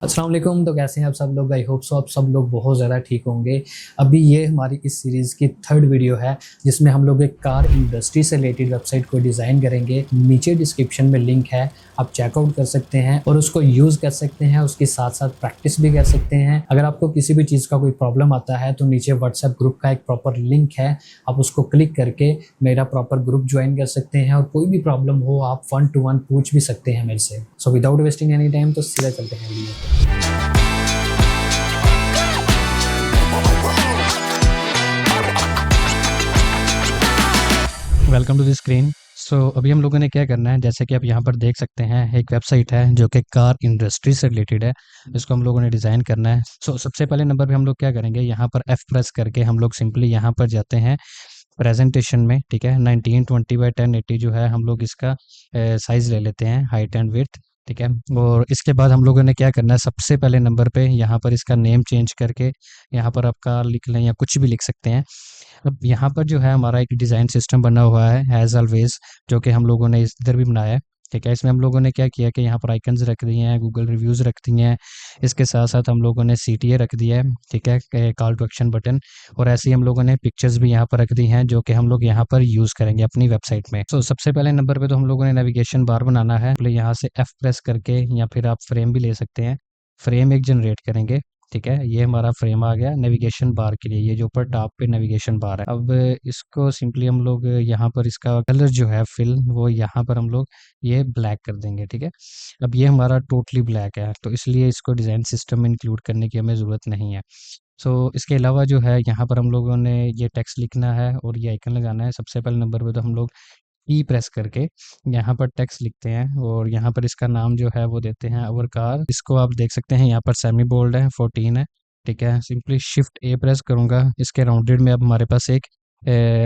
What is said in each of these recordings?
अस्सलाम वालेकुम। तो कैसे हैं आप सब लोग? आई होप सो आप सब लोग बहुत ज़्यादा ठीक होंगे। अभी ये हमारी इस सीरीज़ की थर्ड वीडियो है जिसमें हम लोग एक कार इंडस्ट्री से रिलेटेड वेबसाइट को डिज़ाइन करेंगे। नीचे डिस्क्रिप्शन में लिंक है, आप चेकआउट कर सकते हैं और उसको यूज़ कर सकते हैं। उसके साथ साथ प्रैक्टिस भी कर सकते हैं। अगर आपको किसी भी चीज़ का कोई प्रॉब्लम आता है तो नीचे व्हाट्सएप ग्रुप का एक प्रॉपर लिंक है, आप उसको क्लिक करके मेरा प्रॉपर ग्रुप ज्वाइन कर सकते हैं और कोई भी प्रॉब्लम हो आप 1 टू 1 पूछ भी सकते हैं मेरे से। So without wasting any time तो सीधा चलते हैं वीडियो पे। Welcome to the screen. So अभी हम लोगों ने क्या करना है, जैसे कि आप यहाँ पर देख सकते हैं एक वेबसाइट है जो कि कार इंडस्ट्री से रिलेटेड है। इसको हम लोगों ने डिज़ाइन करना है। सबसे पहले नंबर पे हम लोग क्या करेंगे, यहाँ पर एफ प्रेस करके हम लोग सिंपली यहाँ पर जाते हैं प्रेजेंटेशन में। ठीक है, 1920 by 1080 जो है हम लोग इसका साइज़ ले लेते हैं, हाइट एंड विड्थ। ठीक है, और इसके बाद हम लोगों ने क्या करना है, सबसे पहले नंबर पे यहाँ पर इसका नेम चेंज करके यहाँ पर आप कार लिख लें या कुछ भी लिख सकते हैं। अब यहाँ पर जो है हमारा एक डिज़ाइन सिस्टम बना हुआ है एज ऑलवेज, जो कि हम लोगों ने इधर भी बनाया है। ठीक है, इसमें हम लोगों ने क्या किया कि यहाँ पर आइकन्स रख दिए हैं, गूगल रिव्यूज़ रख दिए हैं। इसके साथ साथ हम लोगों ने CTA रख दिया है। ठीक है, कॉल टू एक्शन बटन। और ऐसे ही हम लोगों ने पिक्चर्स भी यहाँ पर रख दी हैं जो कि हम लोग यहाँ पर यूज़ करेंगे अपनी वेबसाइट में। सबसे पहले नंबर पे तो हम लोगों ने नेविगेशन बार बनाना है। पहले यहाँ से F प्रेस करके या फिर आप फ्रेम भी ले सकते हैं, फ्रेम एक जनरेट करेंगे। ठीक है, ये हमारा फ्रेम आ गया नेविगेशन बार के लिए, ये जो ऊपर टॉप पे नेविगेशन बार है। अब इसको सिंपली हम लोग यहाँ पर इसका कलर जो है फिल वो यहाँ पर हम लोग ये ब्लैक कर देंगे। ठीक है, अब ये हमारा टोटली ब्लैक है तो इसलिए इसको डिज़ाइन सिस्टम में इंक्लूड करने की हमें ज़रूरत नहीं है। इसके अलावा जो है यहाँ पर हम लोगों ने ये टेक्स्ट लिखना है और ये आइकन लगाना है। सबसे पहले नंबर पे तो हम लोग ई प्रेस करके यहाँ पर टेक्स्ट लिखते हैं और यहाँ पर इसका नाम जो है वो देते हैं अवर कार। इसको आप देख सकते हैं यहाँ पर सेमी बोल्ड है, 14 है। ठीक है, सिंपली शिफ्ट ए प्रेस करूँगा, इसके राउंडेड में अब हमारे पास एक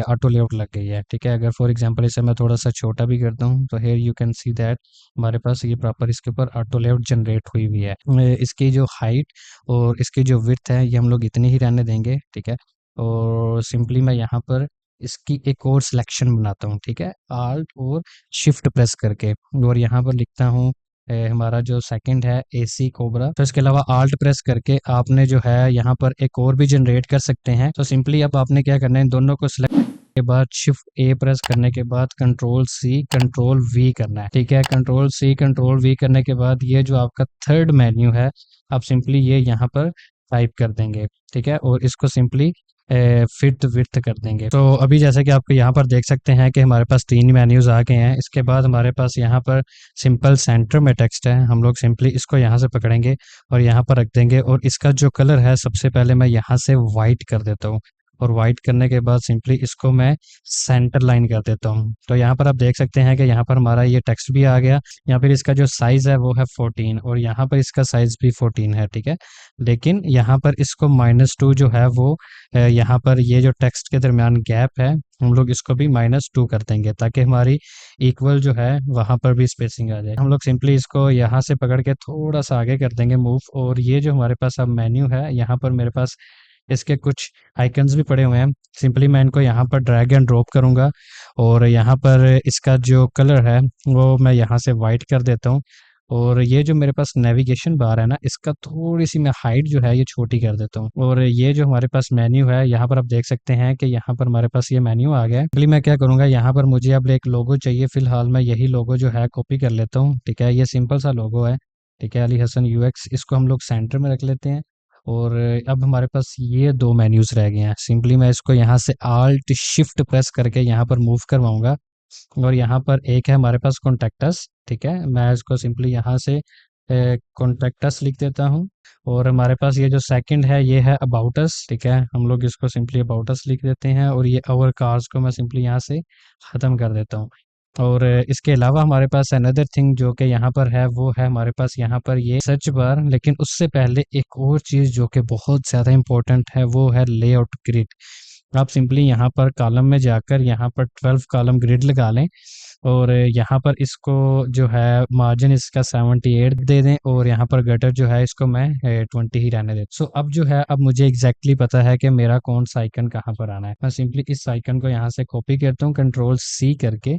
ऑटो लेआउट लग गई है। ठीक है, अगर फॉर एग्जांपल इसे मैं थोड़ा सा छोटा भी करता हूँ तो here you can see that हमारे पास ये प्रॉपर इसके ऊपर ऑटो लेआउट जनरेट हुई हुई है। इसकी जो हाइट और इसकी जो विड्थ है ये हम लोग इतनी ही रहने देंगे। ठीक है, और सिंपली मैं यहाँ पर इसकी एक और सिलेक्शन बनाता हूँ। ठीक है, आल्ट और शिफ्ट प्रेस करके, और यहाँ पर लिखता हूँ हमारा जो सेकंड है AC कोबरा। तो इसके अलावा आल्ट प्रेस करके आपने जो है यहाँ पर एक और भी जनरेट कर सकते हैं। तो सिंपली अब आपने क्या करना है, इन दोनों को सिलेक्ट के बाद शिफ्ट ए प्रेस करने के बाद कंट्रोल C कंट्रोल V करना है। ठीक है, कंट्रोल C कंट्रोल V करने के बाद ये जो आपका थर्ड मेन्यू है आप सिंपली ये यहाँ पर टाइप कर देंगे। ठीक है, और इसको सिंपली फिट विड्थ कर देंगे। तो अभी जैसे कि आपको यहाँ पर देख सकते हैं कि हमारे पास 3 मेन्यूज आ गए हैं। इसके बाद हमारे पास यहाँ पर सिंपल सेंटर में टेक्स्ट है, हम लोग सिंपली इसको यहाँ से पकड़ेंगे और यहाँ पर रख देंगे। और इसका जो कलर है सबसे पहले मैं यहाँ से वाइट कर देता हूँ और वाइट करने के बाद सिंपली इसको मैं सेंटर लाइन कर देता हूँ। तो यहाँ पर आप देख सकते हैं कि यहाँ पर हमारा ये टेक्स्ट भी आ गया। यहाँ पर इसका जो साइज़ है वो है 14 और यहाँ पर इसका साइज़ भी 14 है। ठीक है, लेकिन यहाँ पर इसको -2 जो है वो यहाँ पर ये जो टेक्स्ट के दरमियान गैप है हम लोग इसको भी -2 कर देंगे ताकि हमारी इक्वल जो है वहाँ पर भी स्पेसिंग आ जाए। हम लोग सिंपली इसको यहाँ से पकड़ के थोड़ा सा आगे कर देंगे मूव। और ये जो हमारे पास अब मेन्यू है यहाँ पर मेरे पास इसके कुछ आइकन्स भी पड़े हुए हैं। सिंपली मैं इनको यहाँ पर ड्रैग एंड ड्रॉप करूँगा और यहाँ पर इसका जो कलर है वो मैं यहाँ से वाइट कर देता हूँ। और ये जो मेरे पास नेविगेशन बार है ना, इसका थोड़ी सी मैं हाइट जो है ये छोटी कर देता हूँ। और ये जो हमारे पास मेन्यू है यहाँ पर आप देख सकते हैं कि यहाँ पर हमारे पास ये मेन्यू आ गया है। इसलिए मैं क्या करूँगा, यहाँ पर मुझे अब एक लोगो चाहिए, फिलहाल मैं यही लोगो जो है कॉपी कर लेता हूँ। ठीक है, ये सिंपल सा लोगो है। ठीक है, अली हसन UX, इसको हम लोग सेंटर में रख लेते हैं। और अब हमारे पास ये 2 मेन्यूज रह गए हैं। सिंपली मैं इसको यहाँ से आल्ट शिफ्ट प्रेस करके यहाँ पर मूव करवाऊंगा और यहाँ पर एक है हमारे पास कॉन्टैक्टस। ठीक है, मैं इसको सिंपली यहाँ से कॉन्टैक्टस लिख देता हूँ। और हमारे पास ये जो सेकंड है ये है अबाउट अस। ठीक है, हम लोग इसको सिंपली अबाउट अस लिख देते हैं और ये अवर कार्स को मैं सिंपली यहाँ से ख़त्म कर देता हूँ। और इसके अलावा हमारे पास अनदर थिंग जो कि यहाँ पर है वो है हमारे पास यहाँ पर ये सर्च बार। लेकिन उससे पहले एक और चीज़ जो कि बहुत ज़्यादा इम्पोर्टेंट है वो है लेआउट ग्रिड। आप सिंपली यहाँ पर कॉलम में जाकर यहाँ पर 12 कॉलम ग्रिड लगा लें और यहाँ पर इसको जो है मार्जिन इसका 78 दे दें और यहाँ पर गटर जो है इसको मैं 20 ही रहने दें। अब जो है अब मुझे एग्जैक्टली पता है कि मेरा कौन सा आइकन कहाँ पर आना है। मैं सिंपली इस आइकन को यहाँ से कॉपी करता हूँ कंट्रोल C करके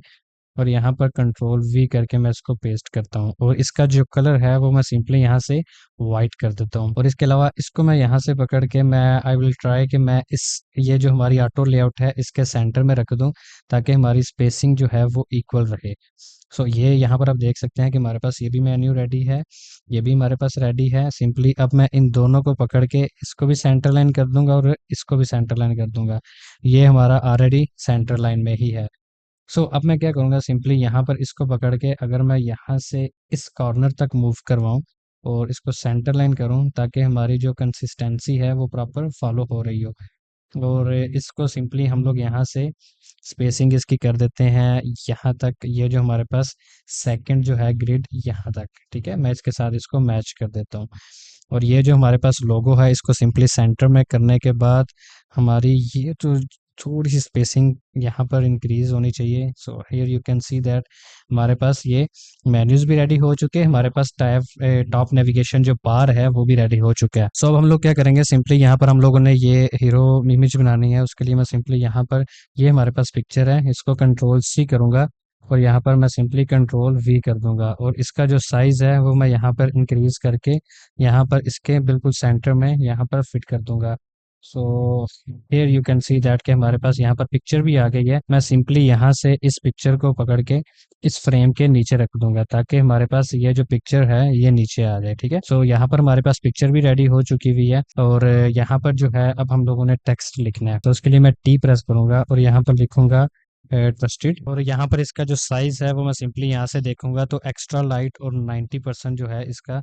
और यहाँ पर कंट्रोल वी करके मैं इसको पेस्ट करता हूँ, और इसका जो कलर है वो मैं सिंपली यहाँ से वाइट कर देता हूँ। और इसके अलावा इसको मैं यहाँ से पकड़ के मैं आई विल ट्राई कि मैं इस ये जो हमारी ऑटो लेआउट है इसके सेंटर में रख दूँ, ताकि हमारी स्पेसिंग जो है वो इक्वल रहे। सो ये यहाँ पर आप देख सकते हैं कि हमारे पास ये भी मेन्यू रेडी है, ये भी हमारे पास रेडी है। सिंपली अब मैं इन दोनों को पकड़ के इसको भी सेंटर लाइन कर दूंगा और इसको भी सेंटर लाइन कर दूंगा। ये हमारा ऑलरेडी सेंटर लाइन में ही है। सो अब मैं क्या करूँगा, सिंपली यहाँ पर इसको पकड़ के अगर मैं यहाँ से इस कॉर्नर तक मूव करवाऊँ और इसको सेंटर लाइन करूँ, ताकि हमारी जो कंसिस्टेंसी है वो प्रॉपर फॉलो हो रही हो। और इसको सिंपली हम लोग यहाँ से स्पेसिंग इसकी कर देते हैं यहाँ तक, ये जो हमारे पास सेकंड जो है ग्रिड यहाँ तक, ठीक है। मैं इसके साथ इसको मैच कर देता हूँ। और ये जो हमारे पास लोगो है इसको सिंपली सेंटर में करने के बाद हमारी ये तो थोड़ी सी स्पेसिंग यहाँ पर इंक्रीज होनी चाहिए। So here you can see that हमारे पास ये मेन्यूज भी रेडी हो चुके हैं, हमारे पास टॉप नेविगेशन जो बार है वो भी रेडी हो चुका है। सो अब हम लोग क्या करेंगे, सिंपली यहाँ पर हम लोगों ने ये हीरो इमेज बनानी है, उसके लिए मैं सिंपली यहाँ पर ये हमारे पास पिक्चर है, इसको कंट्रोल सी करूँगा और यहाँ पर मैं सिंपली कंट्रोल वी कर दूंगा, और इसका जो साइज़ है वो मैं यहाँ पर इंक्रीज करके यहाँ पर इसके बिल्कुल सेंटर में यहाँ पर फिट कर दूंगा। So here you can see that कि हमारे पास यहाँ पर पिक्चर भी आ गई है। मैं सिंपली यहाँ से इस पिक्चर को पकड़ के इस फ्रेम के नीचे रख दूंगा, ताकि हमारे पास ये जो पिक्चर है ये नीचे आ जाए, ठीक है। सो यहाँ पर हमारे पास पिक्चर भी रेडी हो चुकी हुई है, और यहाँ पर जो है अब हम लोगों ने टेक्स्ट लिखना है, तो उसके लिए मैं टी प्रेस करूंगा और यहाँ पर लिखूंगा ट्रस्टेड। और यहाँ पर इसका जो साइज है वो मैं सिंपली यहाँ से देखूंगा, तो एक्स्ट्रा लाइट और 90% जो है इसका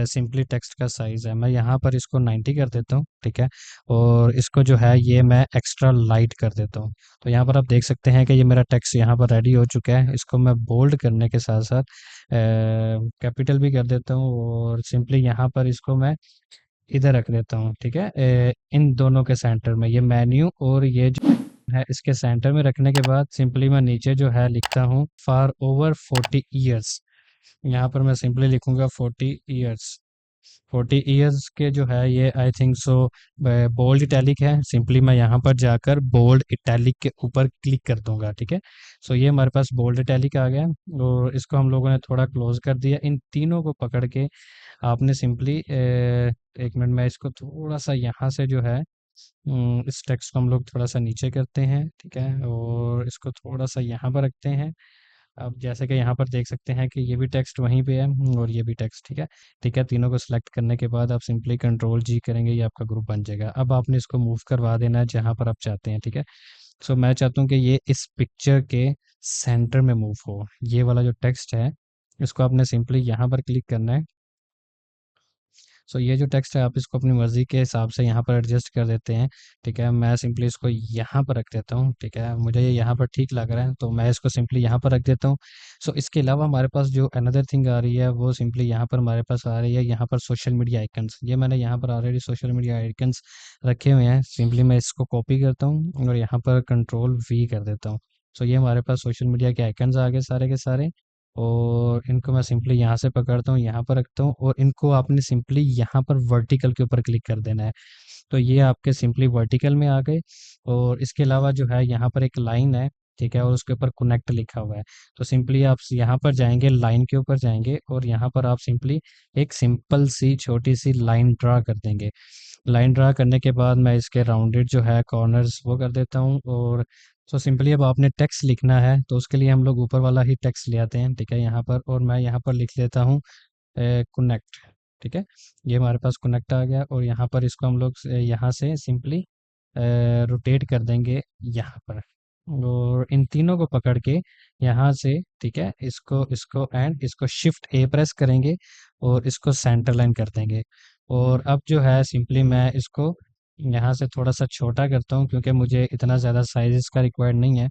सिंपली टेक्स्ट का साइज है, मैं यहाँ पर इसको 90 कर देता हूँ, ठीक है। और इसको जो है ये मैं एक्स्ट्रा लाइट कर देता हूँ। तो यहाँ पर आप देख सकते हैं कि ये मेरा टेक्स्ट यहाँ पर रेडी हो चुका है। इसको मैं बोल्ड करने के साथ साथ कैपिटल भी कर देता हूँ, और सिंपली यहाँ पर इसको मैं इधर रख देता हूँ, ठीक है। इन दोनों के सेंटर में ये मेन्यू और ये जो है इसके सेंटर में रखने के बाद सिंपली मैं नीचे जो है लिखता हूँ फॉर ओवर 40 ईयर्स। यहाँ पर मैं सिंपली लिखूंगा 40 ईयर्स। 40 ईयर्स के जो है ये I think so bold italic है, सिंपली मैं यहाँ पर जाकर बोल्ड इटैलिक के ऊपर क्लिक कर दूंगा, ठीक है। सो ये हमारे पास बोल्ड इटैलिक आ गया, और इसको हम लोगों ने थोड़ा क्लोज कर दिया। इन तीनों को पकड़ के आपने सिंपली एक मिनट में इसको थोड़ा सा यहाँ से जो है इस टेक्स्ट को हम लोग थोड़ा सा नीचे करते हैं, ठीक है, और इसको थोड़ा सा यहाँ पर रखते हैं। अब जैसे कि यहाँ पर देख सकते हैं कि ये भी टेक्स्ट वहीं पे है और ये भी टेक्स्ट, ठीक है। ठीक है, तीनों को सिलेक्ट करने के बाद आप सिंपली कंट्रोल जी करेंगे, ये आपका ग्रुप बन जाएगा। अब आपने इसको मूव करवा देना है जहाँ पर आप चाहते हैं, ठीक है। सो मैं चाहता हूँ कि ये इस पिक्चर के सेंटर में मूव हो। ये वाला जो टेक्स्ट है इसको आपने सिंपली यहाँ पर क्लिक करना है। सो ये जो टेक्स्ट है आप इसको अपनी मर्ज़ी के हिसाब से यहाँ पर एडजस्ट कर देते हैं, ठीक है। मैं सिंपली इसको यहाँ पर रख देता हूँ, ठीक है, मुझे ये यहाँ पर ठीक लग रहा है तो मैं इसको सिंपली यहाँ पर रख देता हूँ। सो इसके अलावा हमारे पास जो अनदर थिंग आ रही है वो सिंपली यहाँ पर हमारे पास आ रही है, यहाँ पर सोशल मीडिया आइकन्स। ये मैंने यहाँ पर ऑलरेडी सोशल मीडिया आइकन्स रखे हुए हैं, सिंपली मैं इसको कॉपी करता हूँ और यहाँ पर कंट्रोल वी कर देता हूँ। सो ये हमारे पास सोशल मीडिया के आइकन्स आ गए सारे के सारे, और इनको मैं सिंपली यहाँ से पकड़ता हूँ, यहाँ पर रखता हूँ, और इनको आपने सिंपली यहाँ पर वर्टिकल के ऊपर क्लिक कर देना है। तो ये आपके सिंपली वर्टिकल में आ गए। और इसके अलावा जो है यहाँ पर एक लाइन है, ठीक है, और उसके ऊपर कनेक्ट लिखा हुआ है। तो सिंपली आप यहाँ पर जाएंगे, लाइन के ऊपर जाएंगे, और यहाँ पर आप सिंपली एक सिंपल सी छोटी सी लाइन ड्रा कर देंगे। लाइन ड्रा करने के बाद मैं इसके राउंडेड जो है कॉर्नर्स वो कर देता हूँ। और सो सिंपली अब आपने टेक्स्ट लिखना है तो उसके लिए हम लोग ऊपर वाला ही टेक्स्ट ले आते हैं, ठीक है, यहाँ पर, और मैं यहाँ पर लिख लेता हूँ कनेक्ट, ठीक है। ये हमारे पास कनेक्ट आ गया, और यहाँ पर इसको हम लोग यहाँ से सिंपली रोटेट कर देंगे यहाँ पर, और इन तीनों को पकड़ के यहाँ से, ठीक है, इसको इसको एंड इसको शिफ्ट ए प्रेस करेंगे और इसको सेंटर लाइन कर देंगे। और अब जो है सिंपली मैं इसको यहाँ से थोड़ा सा छोटा करता हूँ, क्योंकि मुझे इतना ज़्यादा साइज इसका रिक्वायर्ड नहीं है।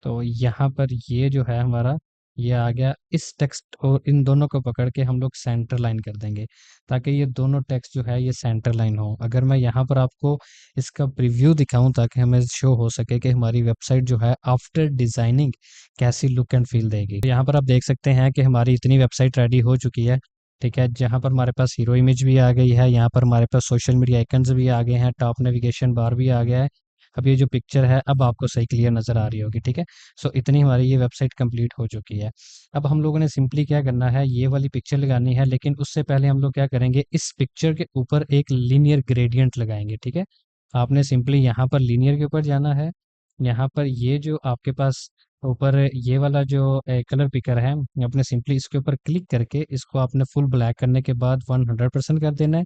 तो यहाँ पर ये जो है हमारा ये आ गया। इस टेक्स्ट और इन दोनों को पकड़ के हम लोग सेंटर लाइन कर देंगे, ताकि ये दोनों टेक्स्ट जो है ये सेंटर लाइन हो। अगर मैं यहाँ पर आपको इसका प्रीव्यू दिखाऊं ताकि हमें शो हो सके कि हमारी वेबसाइट जो है आफ्टर डिजाइनिंग कैसी लुक एंड फील देगी, तो यहाँ पर आप देख सकते हैं कि हमारी इतनी वेबसाइट रेडी हो चुकी है, ठीक है, जहाँ पर हमारे पास हीरो इमेज भी आ गई है, यहाँ पर हमारे पास सोशल मीडिया आइकन्स भी आ गए हैं, टॉप नेविगेशन बार भी आ गया है। अब ये जो पिक्चर है अब आपको सही क्लियर नज़र आ रही होगी, ठीक है। सो इतनी हमारी ये वेबसाइट कंप्लीट हो चुकी है। अब हम लोगों ने सिंपली क्या करना है, ये वाली पिक्चर लगानी है, लेकिन उससे पहले हम लोग क्या करेंगे, इस पिक्चर के ऊपर एक लीनियर ग्रेडियंट लगाएंगे, ठीक है। आपने सिंपली यहाँ पर लीनियर के ऊपर जाना है। यहाँ पर ये जो आपके पास ऊपर ये वाला जो कलर पिकर है, आपने सिंपली इसके ऊपर क्लिक करके इसको आपने फुल ब्लैक करने के बाद 100% कर देना है।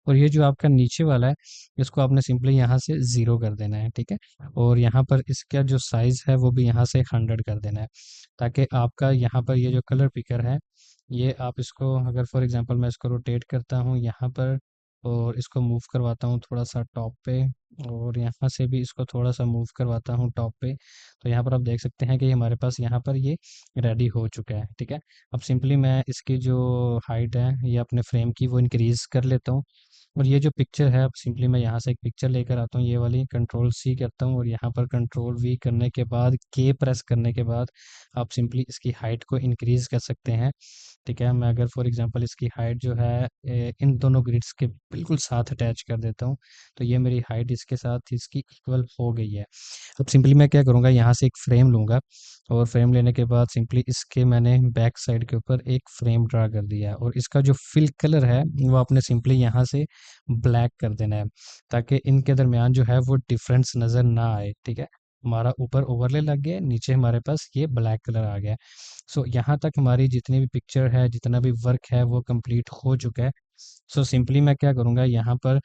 और ये जो आपका नीचे वाला है, इसको आपने सिंपली यहाँ से 0 कर देना है, ठीक है। और यहाँ पर इसका जो साइज़ है वो भी यहाँ से 100 कर देना है, ताकि आपका यहाँ पर ये जो कलर पिकर है, ये आप इसको अगर फॉर एग्जांपल मैं इसको रोटेट करता हूँ यहाँ पर और इसको मूव करवाता हूँ थोड़ा सा टॉप पे, और यहाँ से भी इसको थोड़ा सा मूव करवाता हूँ टॉप पे, तो यहाँ पर आप देख सकते हैं कि हमारे पास यहाँ पर ये रेडी हो चुका है, ठीक है। अब सिंपली मैं इसकी जो हाइट है ये अपने फ्रेम की वो इंक्रीज़ कर लेता हूँ। और ये जो पिक्चर है, अब सिंपली मैं यहाँ से एक पिक्चर लेकर आता हूँ, ये वाली कंट्रोल सी करता हूँ और यहाँ पर कंट्रोल वी करने के बाद के प्रेस करने के बाद आप सिंपली इसकी हाइट को इंक्रीज़ कर सकते हैं, ठीक है। मैं अगर फॉर एग्जांपल इसकी हाइट जो है इन दोनों ग्रिड्स के बिल्कुल साथ अटैच कर देता हूँ, तो ये मेरी हाइट इसके साथ इसकी इक्वल हो गई है। अब सिंपली मैं क्या करूँगा, यहाँ से एक फ्रेम लूँगा और फ्रेम लेने के बाद सिंपली इसके मैंने बैक साइड के ऊपर एक फ्रेम ड्रा कर दिया है, और इसका जो फिल कलर है वो आपने सिंपली यहाँ से ब्लैक कर देना है, ताकि इनके दरमियान जो है वो डिफरेंस नज़र ना आए, ठीक है। हमारा ऊपर ओवरले लग गया, नीचे हमारे पास ये ब्लैक कलर आ गया। सो यहाँ तक हमारी जितनी भी पिक्चर है, जितना भी वर्क है वो कंप्लीट हो चुका है। सो सिंपली मैं क्या करूँगा, यहाँ पर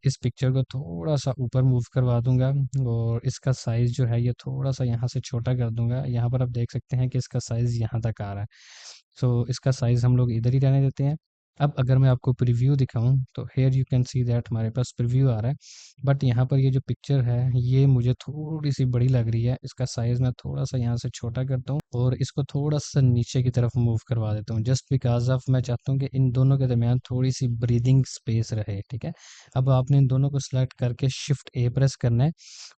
इस पिक्चर को थोड़ा सा ऊपर मूव करवा दूंगा और इसका साइज़ जो है ये थोड़ा सा यहाँ से छोटा कर दूंगा। यहाँ पर आप देख सकते हैं कि इसका साइज़ यहाँ तक आ रहा है। सो इसका साइज़ हम लोग इधर ही रहने देते हैं। अब अगर मैं आपको प्रीव्यू दिखाऊं तो here you can see that हमारे पास प्रीव्यू आ रहा है, बट यहाँ पर ये जो पिक्चर है ये मुझे थोड़ी सी बड़ी लग रही है। इसका साइज़ मैं थोड़ा सा यहाँ से छोटा करता हूँ और इसको थोड़ा सा नीचे की तरफ मूव करवा देता हूँ, जस्ट बिकॉज ऑफ मैं चाहता हूँ कि इन दोनों के दरमियान थोड़ी सी ब्रीदिंग स्पेस रहे, ठीक है। अब आपने इन दोनों को सिलेक्ट करके शिफ्ट ए प्रेस करना है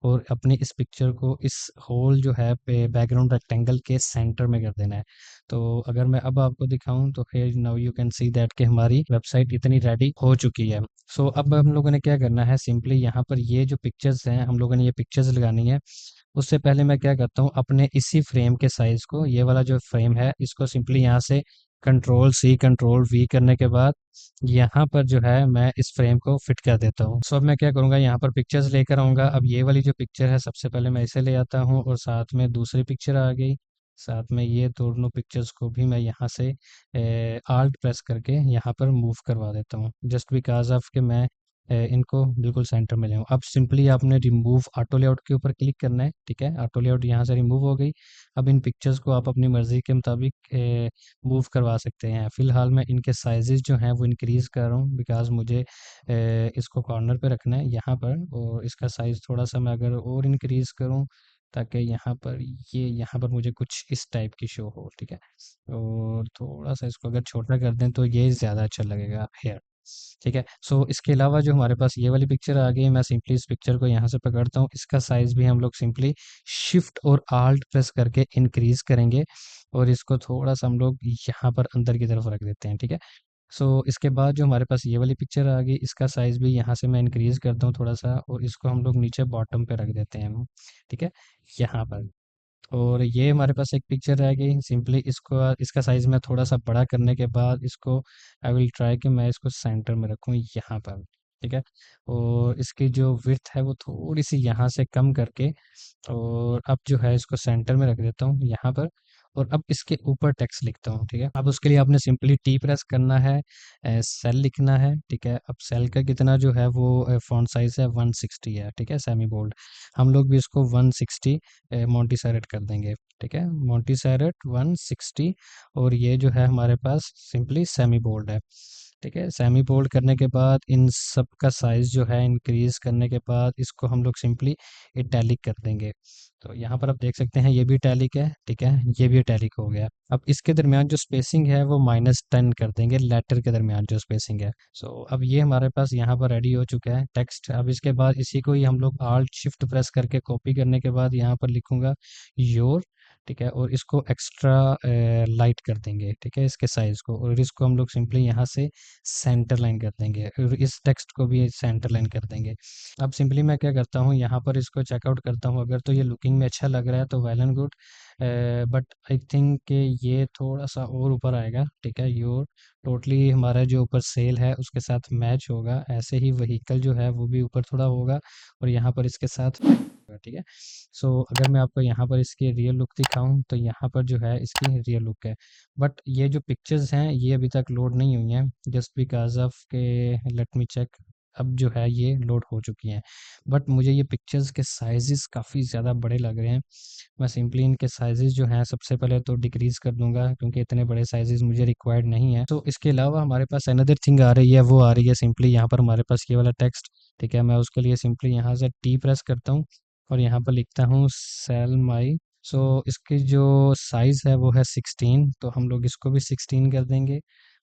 और अपनी इस पिक्चर को इस होल जो है बैकग्राउंड रेक्टेंगल के सेंटर में कर देना है। तो अगर मैं अब आपको दिखाऊं तो फिर now you can see that कि हमारी वेबसाइट इतनी रेडी हो चुकी है। सो अब हम लोगों ने क्या करना है, सिंपली यहाँ पर ये जो पिक्चर्स हैं हम लोगों ने ये पिक्चर्स लगानी है। उससे पहले मैं क्या करता हूँ, अपने इसी फ्रेम के साइज को, ये वाला जो फ्रेम है इसको सिंपली यहाँ से कंट्रोल सी कंट्रोल वी करने के बाद यहाँ पर जो है मैं इस फ्रेम को फिट कर देता हूँ। सो अब मैं क्या करूँगा, यहाँ पर पिक्चर्स लेकर आऊँगा। अब ये वाली जो पिक्चर है सबसे पहले मैं इसे ले आता हूँ और साथ में दूसरी पिक्चर आ गई, साथ में ये दोनों पिक्चर्स को भी मैं यहाँ से आल्ट प्रेस करके यहाँ पर मूव करवा देता हूँ, जस्ट बिकॉज ऑफ कि मैं इनको बिल्कुल सेंटर में ले आऊँ। अब सिंपली आपने रिमूव ऑटो लेआउट के ऊपर क्लिक करना है, ठीक है। ऑटो लेआउट यहाँ से रिमूव हो गई। अब इन पिक्चर्स को आप अपनी मर्ज़ी के मुताबिक मूव करवा सकते हैं। फ़िलहाल मैं इनके साइजेस जो हैं वो इंक्रीज़ कर रहा हूँ, बिकॉज मुझे इसको कॉर्नर पे रखना है यहाँ पर, और इसका साइज़ थोड़ा सा मैं अगर और इंक्रीज़ करूँ ताकि यहाँ पर मुझे कुछ इस टाइप की शो हो, ठीक है। और थोड़ा सा इसको अगर छोटा कर दें तो ये ज़्यादा अच्छा लगेगा हेयर, ठीक है। सो इसके अलावा जो हमारे पास ये वाली पिक्चर आ गई, मैं सिंपली इस पिक्चर को यहाँ से पकड़ता हूँ, इसका साइज़ भी हम लोग सिंपली शिफ्ट और आल्ट प्रेस करके इंक्रीज़ करेंगे और इसको थोड़ा सा हम लोग यहाँ पर अंदर की तरफ रख देते हैं, ठीक है। सो इसके बाद जो हमारे पास ये वाली पिक्चर आ गई, इसका साइज़ भी यहाँ से मैं इंक्रीज़ करता हूँ थोड़ा सा और इसको हम लोग नीचे बॉटम पे रख देते हैं, ठीक है, यहाँ पर। और ये हमारे पास एक पिक्चर रह गई, सिंपली इसको इसका साइज़ मैं थोड़ा सा बड़ा करने के बाद इसको आई विल ट्राई कि मैं इसको सेंटर में रखूँ यहाँ पर, ठीक है। और इसकी जो विड्थ है वो थोड़ी सी यहाँ से कम करके और अब जो है इसको सेंटर में रख देता हूँ यहाँ पर। और अब इसके ऊपर टेक्स्ट लिखता हूँ, ठीक है। अब उसके लिए आपने सिंपली टी प्रेस करना है, सेल लिखना है, ठीक है। अब सेल का कितना जो है वो फॉन्ट साइज है 160 है, ठीक है, सेमी बोल्ड। हम लोग भी इसको 160 मोंटीसेरेट कर देंगे, ठीक है, मोंटीसेरेट 160। और ये जो है हमारे पास सिंपली सेमी बोल्ड है, ठीक है। सेमी बोल्ड करने के बाद इन सब का साइज़ जो है इंक्रीज़ करने के बाद इसको हम लोग सिंपली इटैलिक कर देंगे। तो यहाँ पर आप देख सकते हैं ये भी इटैलिक है, ठीक है, ये भी इटैलिक हो गया। अब इसके दरमियान जो स्पेसिंग है वो -10 कर देंगे, लेटर के दरमियान जो स्पेसिंग है। सो अब ये हमारे पास यहाँ पर रेडी हो चुका है टेक्स्ट। अब इसके बाद इसी को ही हम लोग आल्ट शिफ्ट प्रेस करके कॉपी करने के बाद यहाँ पर लिखूंगा योर ठीक है, और इसको एक्स्ट्रा लाइट कर देंगे, ठीक है, इसके साइज को, और इसको हम लोग सिंपली यहाँ से सेंटर लाइन कर देंगे, और इस टेक्स्ट को भी सेंटर लाइन कर देंगे। अब सिंपली मैं क्या करता हूँ, यहाँ पर इसको चेकआउट करता हूँ, अगर तो ये लुकिंग में अच्छा लग रहा है तो well and good, but I think कि ये थोड़ा सा और ऊपर आएगा, ठीक है, योर टोटली हमारा जो ऊपर सेल है उसके साथ मैच होगा, ऐसे ही व्हीकल जो है वो भी ऊपर थोड़ा होगा और यहाँ पर इसके साथ होगा, ठीक है। सो अगर मैं आपको यहाँ पर इसकी रियल लुक दिखाऊं तो यहाँ पर जो है इसकी रियल लुक है, बट ये जो पिक्चर्स हैं ये अभी तक लोड नहीं हुई हैं, जस्ट बिकॉज ऑफ के लेट मी चेक, अब जो है ये लोड हो चुकी हैं, बट मुझे ये पिक्चर्स के साइजेस काफ़ी ज़्यादा बड़े लग रहे हैं। मैं सिंपली इनके साइजेस जो हैं सबसे पहले तो डिक्रीज़ कर दूंगा, क्योंकि इतने बड़े साइजेस मुझे रिक्वायर्ड नहीं है। तो इसके अलावा हमारे पास अनदर थिंग आ रही है, वो आ रही है सिंपली यहाँ पर हमारे पास ये वाला टेक्स्ट, ठीक है, मैं उसके लिए सिंपली यहाँ से टी प्रेस करता हूँ और यहाँ पर लिखता हूँ सेल माई। सो इसकी जो साइज़ है वो है 16, तो हम लोग इसको भी 16 कर देंगे,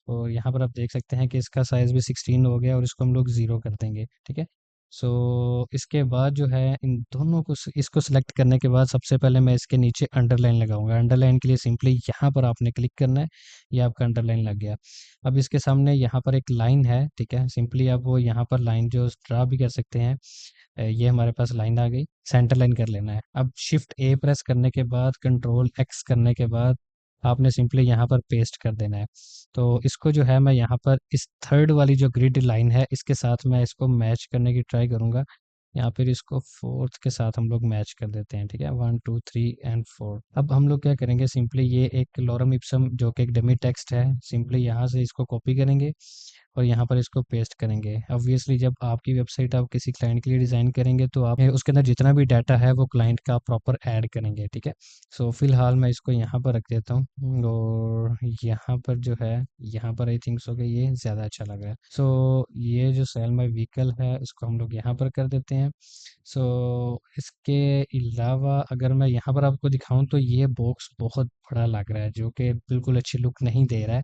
और यहाँ पर आप देख सकते हैं कि इसका साइज़ भी 16 हो गया, और इसको हम लोग ज़ीरो कर देंगे, ठीक है। सो इसके बाद जो है इन दोनों को इसको सिलेक्ट करने के बाद सबसे पहले मैं इसके नीचे अंडरलाइन लगाऊंगा। अंडरलाइन के लिए सिंपली यहाँ पर आपने क्लिक करना है, ये आपका अंडरलाइन लग गया। अब इसके सामने यहाँ पर एक लाइन है, ठीक है, सिंपली आप वो यहाँ पर लाइन जो ड्रा भी कर सकते हैं, ये हमारे पास लाइन आ गई, सेंटर लाइन कर लेना है। अब शिफ्ट ए प्रेस करने के बाद कंट्रोल एक्स करने के बाद आपने सिंपली यहाँ पर पेस्ट कर देना है। तो इसको जो है मैं यहाँ पर इस थर्ड वाली जो ग्रिड लाइन है इसके साथ मैं इसको मैच करने की ट्राई करूँगा, या फिर इसको फोर्थ के साथ हम लोग मैच कर देते हैं, ठीक है, 1 2 3 एंड 4। अब हम लोग क्या करेंगे, सिंपली ये एक लॉरम इप्सम जो कि एक डमी टेक्स्ट है, सिंपली यहाँ से इसको कॉपी करेंगे और यहाँ पर इसको पेस्ट करेंगे। ऑब्वियसली जब आपकी वेबसाइट आप किसी क्लाइंट के लिए डिज़ाइन करेंगे तो आप उसके अंदर जितना भी डाटा है वो क्लाइंट का प्रॉपर ऐड करेंगे, ठीक है। सो फिलहाल मैं इसको यहाँ पर रख देता हूँ, और यहाँ पर जो है यहाँ पर आई थिंक सो कि ये ज़्यादा अच्छा लग रहा है। सो ये जो सेल माई व्हीकल है इसको हम लोग यहाँ पर कर देते हैं। सो इसके अलावा अगर मैं यहाँ पर आपको दिखाऊं तो ये बॉक्स बहुत बड़ा लग रहा है, जो कि बिल्कुल अच्छी लुक नहीं दे रहा है।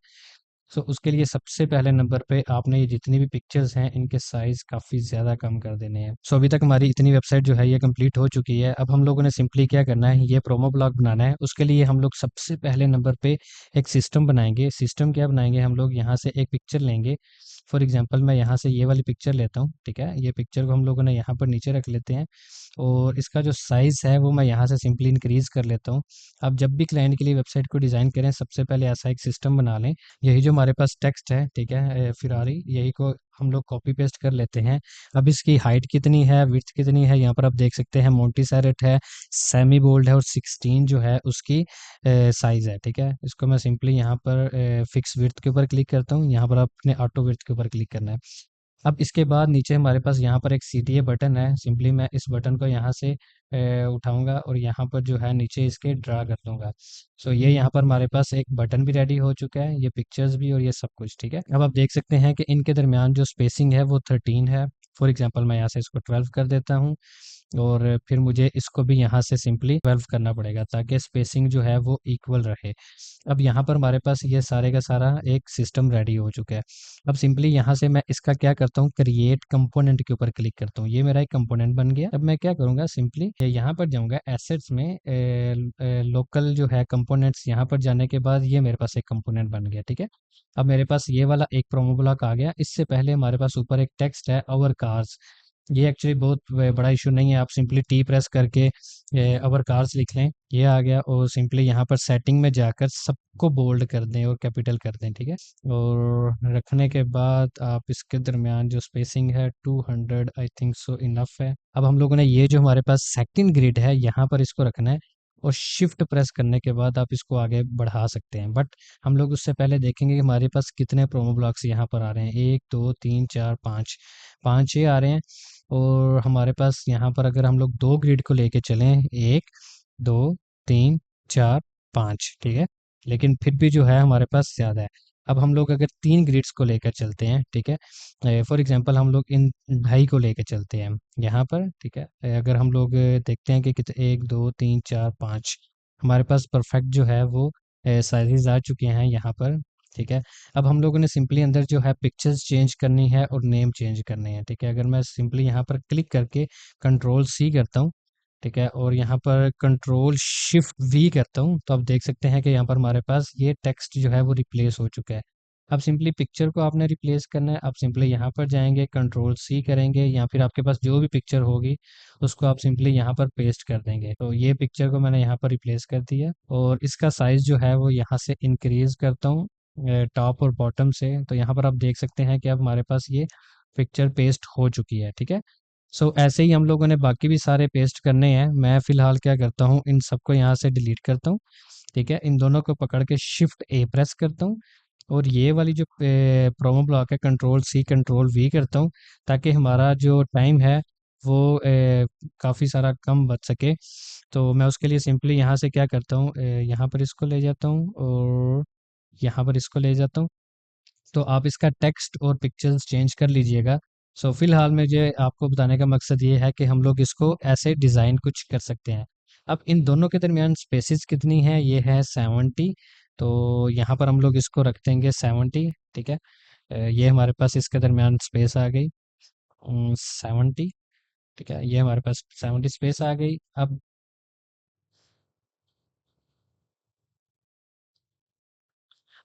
सो उसके लिए सबसे पहले नंबर पे आपने ये जितनी भी पिक्चर्स हैं इनके साइज काफ़ी ज़्यादा कम कर देने हैं। सो अभी तक हमारी इतनी वेबसाइट जो है ये कंप्लीट हो चुकी है। अब हम लोगों ने सिंपली क्या करना है, ये प्रोमो ब्लॉग बनाना है। उसके लिए हम लोग सबसे पहले नंबर पे एक सिस्टम बनाएंगे। सिस्टम क्या बनाएंगे, हम लोग यहाँ से एक पिक्चर लेंगे। फॉर एग्जांपल मैं यहाँ से ये वाली पिक्चर लेता हूँ, ठीक है, ये पिक्चर को हम लोगों ने यहाँ पर नीचे रख लेते हैं, और इसका जो साइज़ है वो मैं यहाँ से सिंपली इंक्रीज़ कर लेता हूँ। अब जब भी क्लाइंट के लिए वेबसाइट को डिज़ाइन करें सबसे पहले ऐसा एक सिस्टम बना लें। यही जो हमारे पास टेक्स्ट है, ठीक है, फिरारी, यही को हम लोग कॉपी पेस्ट कर लेते हैं। अब इसकी हाइट कितनी है, विड्थ कितनी है, यहाँ पर आप देख सकते हैं मोंटी सैरेट है, सेमी बोल्ड है, और 16 जो है उसकी साइज़ है, ठीक है। इसको मैं सिंपली यहाँ पर फिक्स विड्थ के ऊपर क्लिक करता हूँ, यहाँ पर आपने ऑटो विड्थ के ऊपर क्लिक करना है। अब इसके बाद नीचे हमारे पास यहाँ पर एक CTA बटन है, सिंपली मैं इस बटन को यहाँ से उठाऊंगा और यहाँ पर जो है नीचे इसके ड्रा कर दूंगा। सो ये यहाँ पर हमारे पास एक बटन भी रेडी हो चुका है, ये पिक्चर्स भी और ये सब कुछ, ठीक है। अब आप देख सकते हैं कि इनके दरमियान जो स्पेसिंग है वो 13 है। फॉर एग्जांपल मैं यहाँ से इसको 12 कर देता हूँ, और फिर मुझे इसको भी यहाँ से सिंपली 12 करना पड़ेगा ताकि स्पेसिंग जो है वो इक्वल रहे। अब यहाँ पर हमारे पास ये सारे का सारा एक सिस्टम रेडी हो चुका है। अब सिंपली यहाँ से मैं इसका क्या करता हूँ, क्रिएट कंपोनेंट के ऊपर क्लिक करता हूँ, ये मेरा एक कंपोनेंट बन गया। अब मैं क्या करूँगा, सिंपली यहाँ पर जाऊँगा एसेट्स में, लोकल जो है कंपोनेंट्स, यहाँ पर जाने के बाद ये मेरे पास एक कंपोनेंट बन गया, ठीक है। अब मेरे पास ये वाला एक प्रोमो ब्लॉक आ गया। इससे पहले हमारे पास ऊपर एक टेक्स्ट है, अवर कार्स। ये एक्चुअली बहुत बड़ा इशू नहीं है, आप सिंपली टी प्रेस करके अवर कार्स लिख लें, ये आ गया, और सिंपली यहाँ पर सेटिंग में जाकर सबको बोल्ड कर दें और कैपिटल कर दें, ठीक है। और रखने के बाद आप इसके दरमियान जो स्पेसिंग है 200 आई थिंक सो इनफ है। अब हम लोगों ने ये जो हमारे पास सेकंड ग्रिड है यहाँ पर इसको रखना है, और शिफ्ट प्रेस करने के बाद आप इसको आगे बढ़ा सकते हैं, बट हम लोग उससे पहले देखेंगे कि हमारे पास कितने प्रोमो ब्लॉक्स यहाँ पर आ रहे हैं। 1 2 3 4 5, 5 ये आ रहे हैं। और हमारे पास यहाँ पर अगर हम लोग दो ग्रिड को लेके चलें, 1 2 3 4 5, ठीक है, लेकिन फिर भी जो है हमारे पास ज़्यादा है। अब हम लोग अगर 3 ग्रिड्स को लेकर चलते हैं, ठीक है, फॉर एग्जांपल हम लोग इन ढाई को लेकर चलते हैं यहाँ पर, ठीक है। अगर हम लोग देखते हैं कि कितने 1 2 3 4 5 हमारे पास परफेक्ट जो है वो साइजेस आ चुके हैं यहाँ पर, ठीक है। अब हम लोगों ने सिंपली अंदर जो है पिक्चर्स चेंज करनी है और नेम चेंज करने हैं, ठीक है। अगर मैं सिंपली यहाँ पर क्लिक करके कंट्रोल C करता हूँ, ठीक है, और यहाँ पर कंट्रोल शिफ्ट वी करता हूँ, तो आप देख सकते हैं कि यहाँ पर हमारे पास ये टेक्स्ट जो है वो रिप्लेस हो चुका है। अब सिंपली पिक्चर को आपने रिप्लेस करना है, आप सिंपली यहाँ पर जाएंगे, कंट्रोल सी करेंगे, या फिर आपके पास जो भी पिक्चर होगी उसको आप सिंपली यहाँ पर पेस्ट कर देंगे। तो ये पिक्चर को मैंने यहाँ पर रिप्लेस कर दिया, और इसका साइज जो है वो यहाँ से इंक्रीज करता हूँ टॉप और बॉटम से। तो यहाँ पर आप देख सकते हैं कि अब हमारे पास ये पिक्चर पेस्ट हो चुकी है। ठीक है, सो ऐसे ही हम लोगों ने बाकी भी सारे पेस्ट करने हैं। मैं फिलहाल क्या करता हूँ, इन सबको यहाँ से डिलीट करता हूँ। ठीक है, इन दोनों को पकड़ के शिफ्ट ए प्रेस करता हूँ, और ये वाली जो प्रोमो ब्लॉक है कंट्रोल सी कंट्रोल वी करता हूँ, ताकि हमारा जो टाइम है वो काफ़ी सारा कम बच सके। तो मैं उसके लिए सिंपली यहाँ से क्या करता हूँ, यहाँ पर इसको ले जाता हूँ और यहाँ पर इसको ले जाता हूँ। तो आप इसका टेक्स्ट और पिक्चर्स चेंज कर लीजिएगा। सो फिलहाल मुझे आपको बताने का मकसद ये है कि हम लोग इसको ऐसे डिज़ाइन कुछ कर सकते हैं। अब इन दोनों के दरमियान स्पेसिस कितनी है, ये है 70। तो यहाँ पर हम लोग इसको रख देंगे 70। ठीक है, ये हमारे पास इसके दरमियान स्पेस आ गई 70। ठीक है, ये हमारे पास 70 स्पेस आ गई।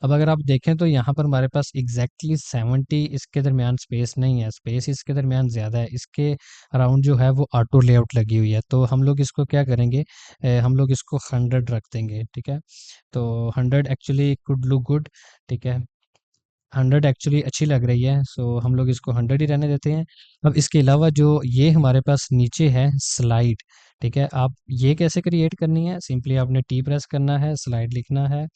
अब अगर आप देखें तो यहाँ पर हमारे पास एग्जैक्टली 70 इसके दरमियान स्पेस नहीं है, स्पेस इसके दरमियान ज़्यादा है। इसके अराउंड जो है वो ऑटो लेआउट लगी हुई है। तो हम लोग इसको क्या करेंगे, हम लोग इसको 100 रख देंगे। ठीक है, तो 100 एक्चुअली कुड लुक गुड। ठीक है, 100 एक्चुअली अच्छी लग रही है, सो हम लोग इसको 100 ही रहने देते हैं। अब इसके अलावा जो ये हमारे पास नीचे है स्लाइड। ठीक है, आप ये कैसे क्रिएट करनी है, सिंपली आपने टी प्रेस करना है, स्लाइड लिखना है।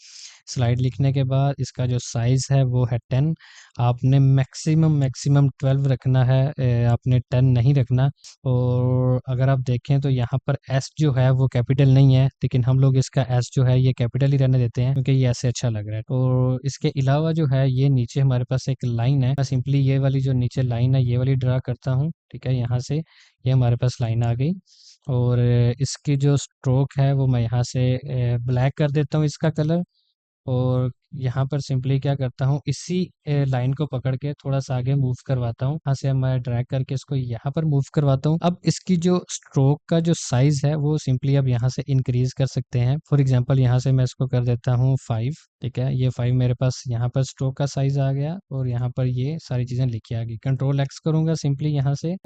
स्लाइड लिखने के बाद इसका जो साइज़ है वो है 10। आपने मैक्सिमम मैक्सिमम 12 रखना है, आपने 10 नहीं रखना। और अगर आप देखें तो यहाँ पर एस जो है वो कैपिटल नहीं है, लेकिन हम लोग इसका एस जो है ये कैपिटल ही रहने देते हैं, क्योंकि ये ऐसे अच्छा लग रहा है। और इसके अलावा जो है ये नीचे हमारे पास एक लाइन है, मैं सिंपली ये वाली जो नीचे लाइन है ये वाली ड्रा करता हूँ। ठीक है, यहाँ से ये हमारे पास लाइन आ गई। और इसकी जो स्ट्रोक है वो मैं यहाँ से ब्लैक कर देता हूँ इसका कलर। और यहाँ पर सिंपली क्या करता हूँ, इसी लाइन को पकड़ के थोड़ा सा आगे मूव करवाता हूँ, यहाँ से मैं ड्रैग करके इसको यहाँ पर मूव करवाता हूँ। अब इसकी जो स्ट्रोक का जो साइज है वो सिंपली अब यहाँ से इंक्रीज कर सकते हैं। फॉर एग्जांपल यहाँ से मैं इसको कर देता हूँ 5। ठीक है, ये 5 मेरे पास यहाँ पर स्ट्रोक का साइज आ गया, और यहाँ पर ये सारी चीज़ें लिखी आ गई। कंट्रोल एक्स करूँगा सिंपली यहाँ से,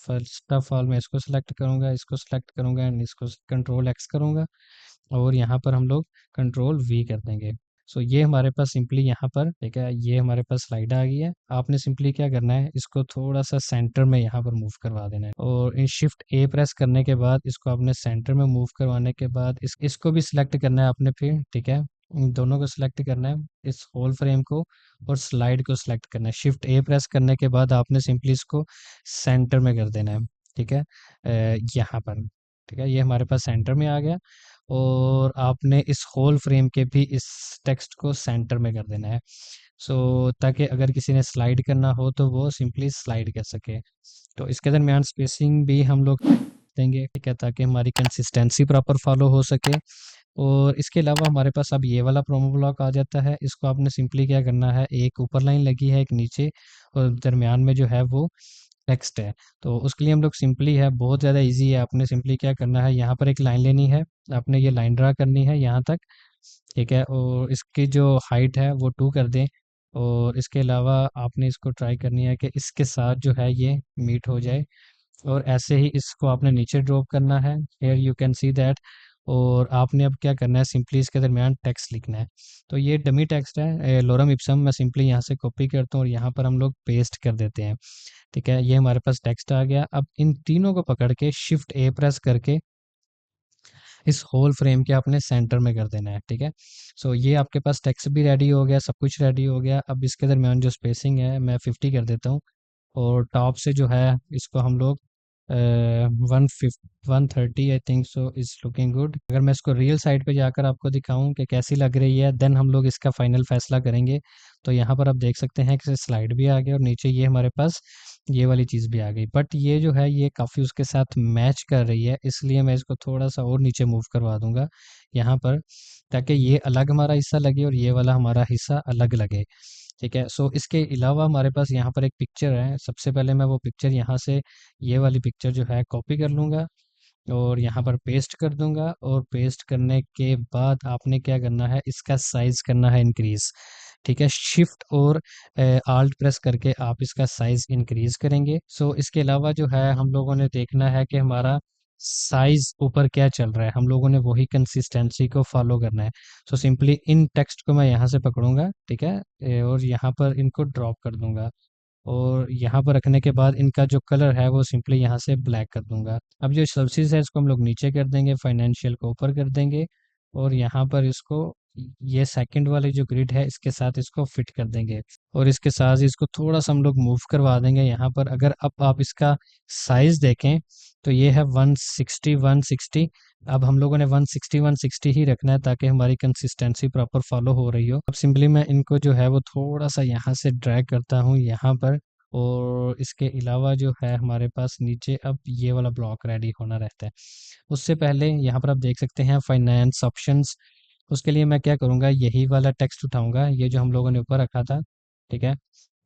फर्स्ट ऑफ ऑल मैं इसको सिलेक्ट करूँगा, इसको सिलेक्ट करूँगा एंड इसको कंट्रोल एक्स करूँगा, और यहाँ पर हम लोग कंट्रोल वी कर देंगे। सो ये हमारे पास सिंपली यहाँ पर, ठीक है, ये हमारे पास स्लाइड आ गई है। आपने सिंपली क्या करना है, इसको थोड़ा सा सेंटर में यहाँ पर मूव करवा देना है, और इन शिफ्ट ए प्रेस करने के बाद इसको आपने सेंटर में मूव करवाने के बाद इसको भी सिलेक्ट करना है आपने फिर। ठीक है, इन दोनों को सिलेक्ट करना है, इस होल फ्रेम को और स्लाइड को सिलेक्ट करना है। शिफ्ट ए प्रेस करने के बाद आपने सिंपली इसको सेंटर में कर देना है। ठीक है, यहाँ पर। ठीक है, ये हमारे पास सेंटर में आ गया, और आपने इस होल फ्रेम के भी इस टेक्स्ट को सेंटर में कर देना है। सो ताकि अगर किसी ने स्लाइड करना हो तो वो सिंपली स्लाइड कर सके। तो इसके दरमियान स्पेसिंग भी हम लोग देंगे, ठीक है, ताकि हमारी कंसिस्टेंसी प्रॉपर फॉलो हो सके। और इसके अलावा हमारे पास अब ये वाला प्रोमो ब्लॉक आ जाता है। इसको आपने सिंपली क्या करना है, एक ऊपर लाइन लगी है एक नीचे, और दरमियान में जो है वो टेक्स्ट है। तो उसके लिए हम लोग सिंपली है, बहुत ज़्यादा इजी है। आपने सिंपली क्या करना है, यहाँ पर एक लाइन लेनी है, आपने ये लाइन ड्रा करनी है यहाँ तक। ठीक है, और इसकी जो हाइट है वो 2 कर दें, और इसके अलावा आपने इसको ट्राई करनी है कि इसके साथ जो है ये मीट हो जाए, और ऐसे ही इसको आपने नीचे ड्रॉप करना है। Here you can see that. और आपने अब क्या करना है, सिंपली इसके दरमियान टेक्स्ट लिखना है। तो ये डमी टेक्स्ट है लोरम इप्सम, मैं सिंपली यहाँ से कॉपी करता हूँ और यहाँ पर हम लोग पेस्ट कर देते हैं। ठीक है, ये हमारे पास टेक्स्ट आ गया। अब इन तीनों को पकड़ के शिफ्ट ए प्रेस करके इस होल फ्रेम के आपने सेंटर में कर देना है। ठीक है, सो ये आपके पास टेक्स्ट भी रेडी हो गया, सब कुछ रेडी हो गया। अब इसके दरमियान जो स्पेसिंग है मैं 50 कर देता हूँ, और टॉप से जो है इसको हम लोग 130 आई think so is looking good. अगर मैं इसको रियल साइड पे जाकर आपको दिखाऊं कि कैसी लग रही है, देन हम लोग इसका फाइनल फैसला करेंगे। तो यहाँ पर आप देख सकते हैं कि स्लाइड भी आ गया, और नीचे ये हमारे पास ये वाली चीज़ भी आ गई। बट ये जो है ये काफ़ी उसके साथ मैच कर रही है, इसलिए मैं इसको थोड़ा सा और नीचे मूव करवा दूंगा यहाँ पर, ताकि ये अलग हमारा हिस्सा लगे और ये वाला हमारा हिस्सा अलग लगे। ठीक है, सो इसके अलावा हमारे पास यहाँ पर एक पिक्चर है। सबसे पहले मैं वो पिक्चर यहाँ से, ये वाली पिक्चर जो है कॉपी कर लूँगा, और यहाँ पर पेस्ट कर दूंगा। और पेस्ट करने के बाद आपने क्या करना है, इसका साइज करना है इंक्रीज। ठीक है, शिफ्ट और आल्ट प्रेस करके आप इसका साइज इंक्रीज करेंगे। सो इसके अलावा जो है हम लोगों ने देखना है कि हमारा साइज ऊपर क्या चल रहा है, हम लोगों ने वही कंसिस्टेंसी को फॉलो करना है। सो सिंपली इन टेक्स्ट को मैं यहाँ से पकड़ूंगा, ठीक है, और यहाँ पर इनको ड्रॉप कर दूंगा। और यहाँ पर रखने के बाद इनका जो कलर है वो सिंपली यहाँ से ब्लैक कर दूंगा। अब जो सर्विसेज है इसको हम लोग नीचे कर देंगे, फाइनेंशियल को ऊपर कर देंगे। और यहाँ पर इसको, ये सेकंड वाली जो ग्रिड है इसके साथ इसको फिट कर देंगे। और इसके साथ ही इसको थोड़ा सा हम लोग मूव करवा देंगे यहाँ पर। अगर अब आप इसका साइज देखें तो ये है 160 160। अब हम लोगों ने 160 160 ही रखना है ताकि हमारी कंसिस्टेंसी प्रॉपर फॉलो हो रही हो। अब सिंपली मैं इनको जो है वो थोड़ा सा यहाँ से ड्रैग करता हूँ यहाँ पर। और इसके अलावा जो है हमारे पास नीचे अब ये वाला ब्लॉक रेडी होना रहता है। उससे पहले यहाँ पर आप देख सकते हैं फाइनेंस ऑप्शंस। उसके लिए मैं क्या करूँगा, यही वाला टेक्स्ट उठाऊंगा, ये जो हम लोगों ने ऊपर रखा था, ठीक है,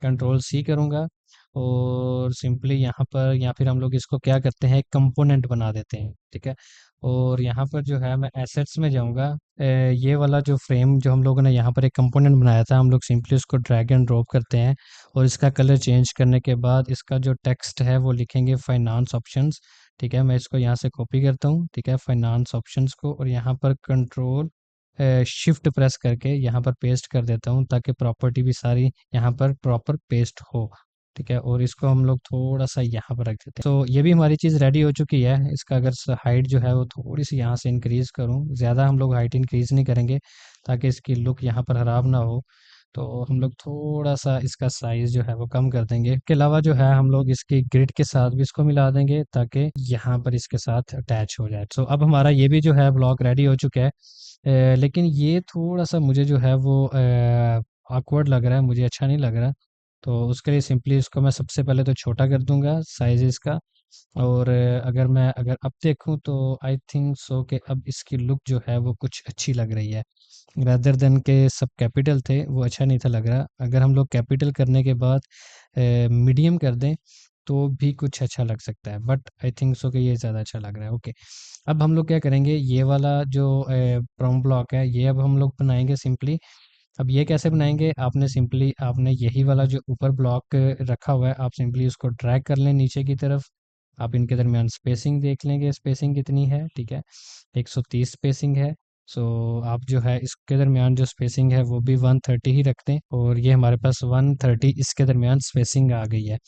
कंट्रोल सी करूँगा। और सिंपली यहाँ पर, या फिर हम लोग इसको क्या करते हैं, एक कंपोनेंट बना देते हैं, ठीक है। और यहाँ पर जो है मैं एसेट्स में जाऊँगा। ये वाला जो फ्रेम जो हम लोगों ने यहाँ पर एक कंपोनेंट बनाया था, हम लोग सिंपली उसको ड्रैग एंड ड्रॉप करते हैं। और इसका कलर चेंज करने के बाद इसका जो टेक्स्ट है वो लिखेंगे फाइनेंस ऑप्शंस। ठीक है, मैं इसको यहाँ से कॉपी करता हूँ, ठीक है, फाइनेंस ऑप्शंस को, और यहाँ पर कंट्रोल शिफ्ट प्रेस करके यहाँ पर पेस्ट कर देता हूँ ताकि प्रॉपर्टी भी सारी यहाँ पर प्रॉपर पेस्ट हो। ठीक है, और इसको हम लोग थोड़ा सा यहाँ पर रख देते हैं। तो ये भी हमारी चीज़ रेडी हो चुकी है। इसका अगर हाइट जो है वो थोड़ी सी यहाँ से इंक्रीज़ करूँ, ज़्यादा हम लोग हाइट इंक्रीज़ नहीं करेंगे ताकि इसकी लुक यहाँ पर ख़राब ना हो। तो हम लोग थोड़ा सा इसका साइज़ जो है वो कम कर देंगे। इसके अलावा जो है हम लोग इसकी ग्रिड के साथ भी इसको मिला देंगे ताकि यहाँ पर इसके साथ अटैच हो जाए। तो अब हमारा ये भी जो है ब्लॉक रेडी हो चुका है। लेकिन ये थोड़ा सा मुझे जो है वो awkward लग रहा है, मुझे अच्छा नहीं लग रहा। तो उसके लिए सिंपली इसको मैं सबसे पहले तो छोटा कर दूंगा साइज इसका। और अगर अब देखूं तो आई थिंक सो कि अब इसकी लुक जो है वो कुछ अच्छी लग रही है। रदर देन के सब कैपिटल थे वो अच्छा नहीं था लग रहा। अगर हम लोग कैपिटल करने के बाद मीडियम कर दें तो भी कुछ अच्छा लग सकता है, बट आई थिंक सो कि ये ज़्यादा अच्छा लग रहा है। ओके, अब हम लोग क्या करेंगे, ये वाला जो प्रॉम ब्लॉक है ये अब हम लोग बनाएंगे सिंपली। अब ये कैसे बनाएंगे, आपने यही वाला जो ऊपर ब्लॉक रखा हुआ है, आप सिंपली उसको ड्रैग कर लें नीचे की तरफ। आप इनके दरमियान स्पेसिंग देख लेंगे, स्पेसिंग कितनी है, ठीक है, 130 स्पेसिंग है। सो आप जो है इसके दरमियान जो स्पेसिंग है वो भी 130 ही रख दें। और ये हमारे पास 130 इसके दरमियान स्पेसिंग आ गई है।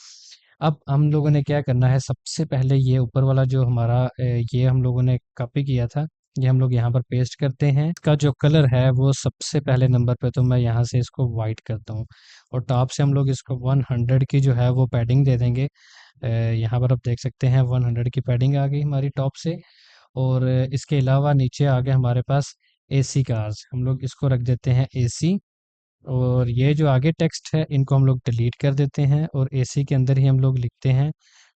अब हम लोगों ने क्या करना है, सबसे पहले ये ऊपर वाला जो हमारा ये हम लोगों ने कॉपी किया था, ये हम लोग यहाँ पर पेस्ट करते हैं। इसका जो कलर है वो सबसे पहले नंबर पे तो मैं यहाँ से इसको वाइट करता हूँ। और टॉप से हम लोग इसको 100 की जो है वो पैडिंग दे देंगे। यहाँ पर आप देख सकते हैं 100 की पैडिंग आ गई हमारी टॉप से। और इसके अलावा नीचे आ गए हमारे पास एसी कार्स, हम लोग इसको रख देते हैं एसी। और ये जो आगे टेक्स्ट है इनको हम लोग डिलीट कर देते हैं और एसी के अंदर ही हम लोग लिखते हैं